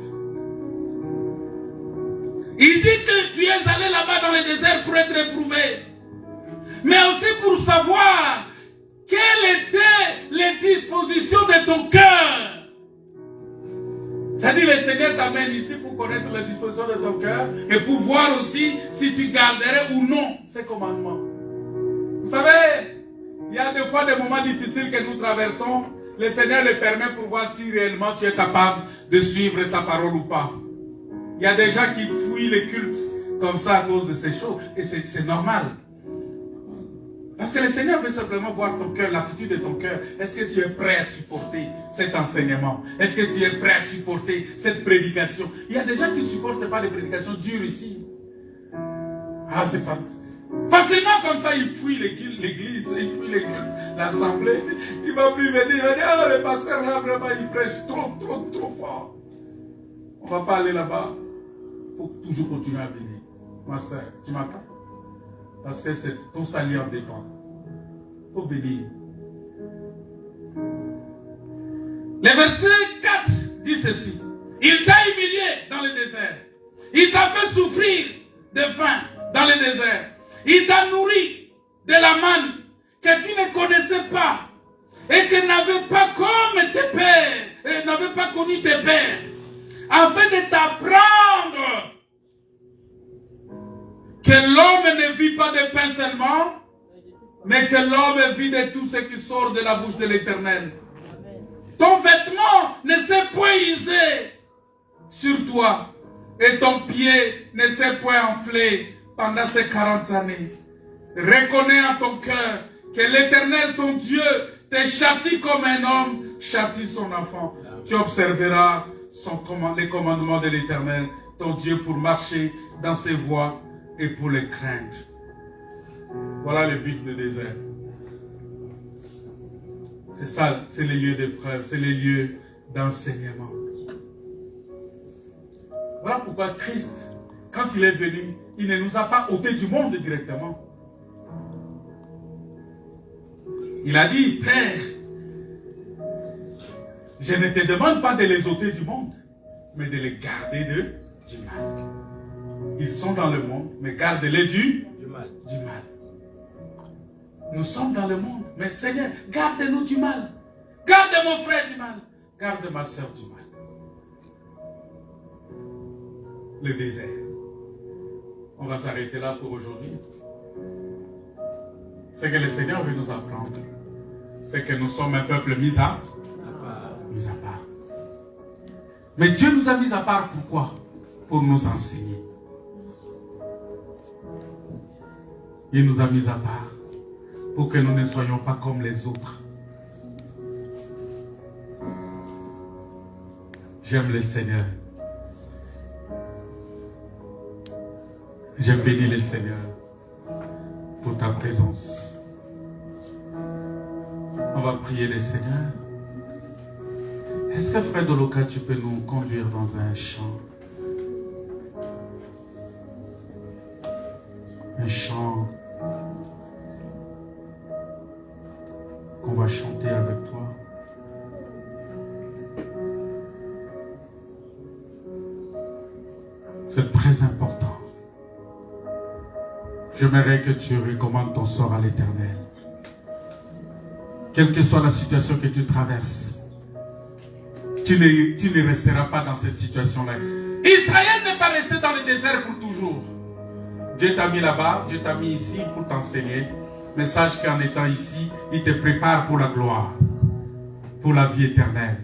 Il dit que tu es allé là-bas dans le désert pour être éprouvé. Mais aussi pour savoir quelles étaient les dispositions de ton cœur. C'est-à-dire le Seigneur t'amène ici pour connaître les dispositions de ton cœur et pour voir aussi si tu garderais ou non ces commandements. Vous savez, il y a des fois des moments difficiles que nous traversons. Le Seigneur le permet pour voir si réellement tu es capable de suivre sa parole ou pas. Il y a des gens qui fuient les cultes comme ça à cause de ces choses. Et c'est normal. Parce que le Seigneur veut simplement voir ton cœur, l'attitude de ton cœur. Est-ce que tu es prêt à supporter cet enseignement? Est-ce que tu es prêt à supporter cette prédication? Il y a des gens qui ne supportent pas les prédications dures ici. Ah, c'est pas... Facilement comme ça, il fuit l'église, il fuit les cultes, l'assemblée. Il ne va plus venir, il va dire, ah, le pasteur là, vraiment, il prêche trop fort. On ne va pas aller là-bas. Il faut toujours continuer à venir. Ma soeur, tu m'entends? Parce que ton salut en dépend. Il faut venir. Le verset 4 dit ceci. Il t'a humilié dans le désert. Il t'a fait souffrir de faim dans le désert. Il t'a nourri de la manne que tu ne connaissais pas et que n'avais pas comme tes pères, n'avais pas connu tes pères, afin de t'apprendre que l'homme ne vit pas de pain seulement, mais que l'homme vit de tout ce qui sort de la bouche de l'Éternel. Ton vêtement ne s'est point usé sur toi, et ton pied ne s'est point enflé pendant ces 40 années. Reconnais en ton cœur que l'Éternel, ton Dieu, te châtie comme un homme châtie son enfant. Tu observeras les commandements de l'Éternel, ton Dieu, pour marcher dans ses voies et pour les craindre. Voilà le but du désert. C'est ça, c'est les lieux d'épreuve, c'est les lieux d'enseignement. Voilà pourquoi Christ, quand il est venu, il ne nous a pas ôtés du monde directement. Il a dit, Père, je ne te demande pas de les ôter du monde, mais de les garder du mal. Ils sont dans le monde, mais garde-les du mal. Nous sommes dans le monde. Mais Seigneur, garde-nous du mal. Garde mon frère du mal. Garde ma soeur du mal. Le désert. On va s'arrêter là pour aujourd'hui. Ce que le Seigneur veut nous apprendre, c'est que nous sommes un peuple mis à part. Mais Dieu nous a mis à part pourquoi? Pour nous enseigner. Il nous a mis à part pour que nous ne soyons pas comme les autres. J'aime le Seigneur. Je bénis le Seigneur pour ta présence. On va prier le Seigneur. Est-ce que Frère Doloka, tu peux nous conduire dans un chant? Un chant qu'on va chanter avec toi. C'est très important. J'aimerais que tu recommandes ton sort à l'Éternel. Quelle que soit la situation que tu traverses, tu ne resteras pas dans cette situation-là. Israël n'est pas resté dans le désert pour toujours. Dieu t'a mis là-bas, Dieu t'a mis ici pour t'enseigner. Mais sache qu'en étant ici, il te prépare pour la gloire, pour la vie éternelle,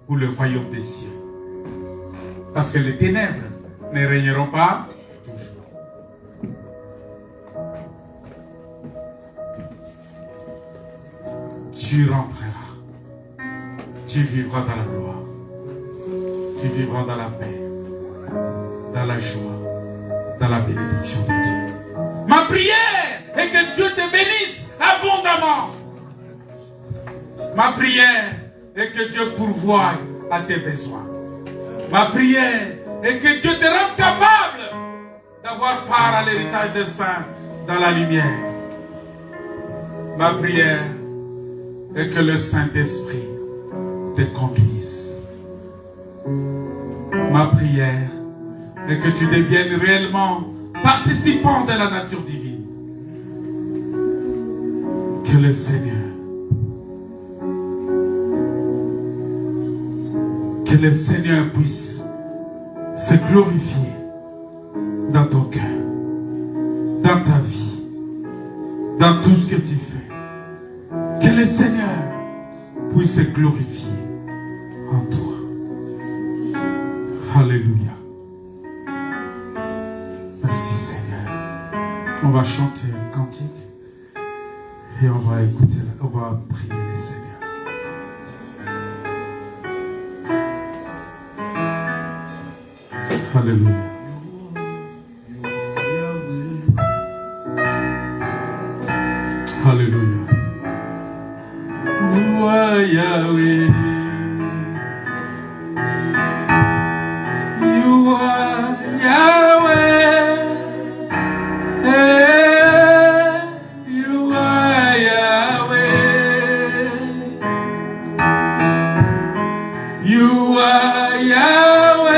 pour le royaume des cieux. Parce que les ténèbres ne régneront pas toujours. Tu rentreras. Tu vivras dans la gloire. Tu vivras dans la paix, dans la joie, dans la bénédiction de Dieu. Ma prière est que Dieu te bénisse abondamment. Ma prière est que Dieu pourvoie à tes besoins. Ma prière est que Dieu te rende capable d'avoir part à l'héritage des saints dans la lumière. Ma prière est que le Saint-Esprit te conduise. Ma prière est que tu deviennes réellement participant de la nature divine. Que le Seigneur puisse se glorifier dans ton cœur, dans ta vie, dans tout ce que tu fais. Que le Seigneur puisse se glorifier en toi. Alléluia. Merci Seigneur. On va chanter un cantique et on va écouter, on va prier le Seigneur. Alléluia. Alléluia. You are Yahweh. You are Yahweh. Hey, you are Yahweh. You are Yahweh.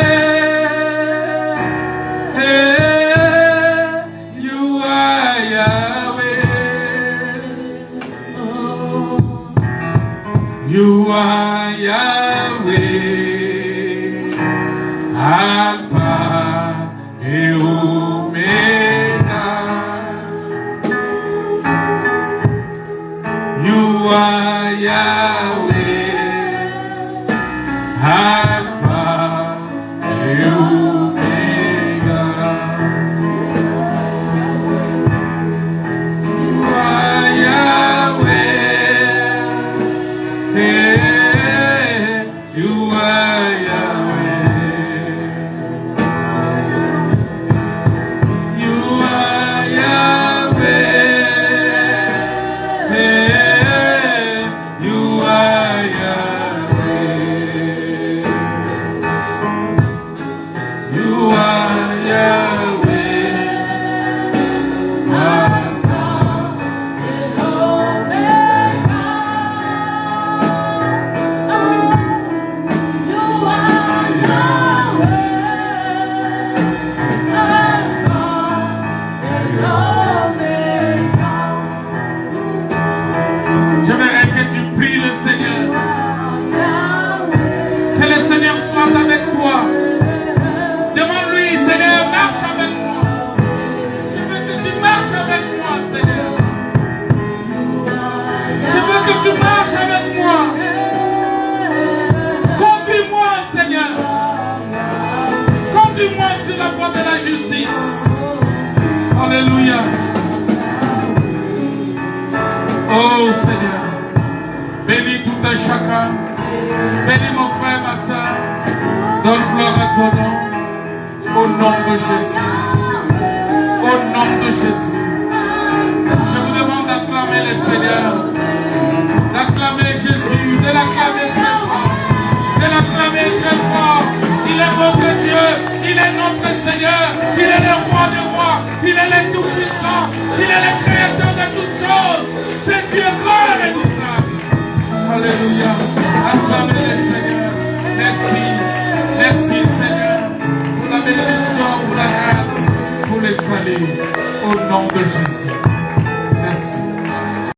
You are Yahweh, Alpha et Omega. You are Yahweh, Alpha et Omega. You are Yahweh. You are Yahweh, frère. Bénis mon frère, ma soeur. Donne gloire à ton nom. Au nom de Jésus. Au nom de Jésus. Je vous demande d'acclamer le Seigneur. D'acclamer Jésus. De l'acclamer très fort. De l'acclamer très fort. Il est votre Dieu. Il est notre Seigneur. Il est le roi des rois. Il est le tout-puissant. Il est le créateur de toutes choses. C'est Dieu grand et redoutable. Alléluia. Acclamez le Seigneur. Merci. Merci Seigneur. Pour la bénédiction, pour la grâce, pour les saluts. Au nom de Jésus.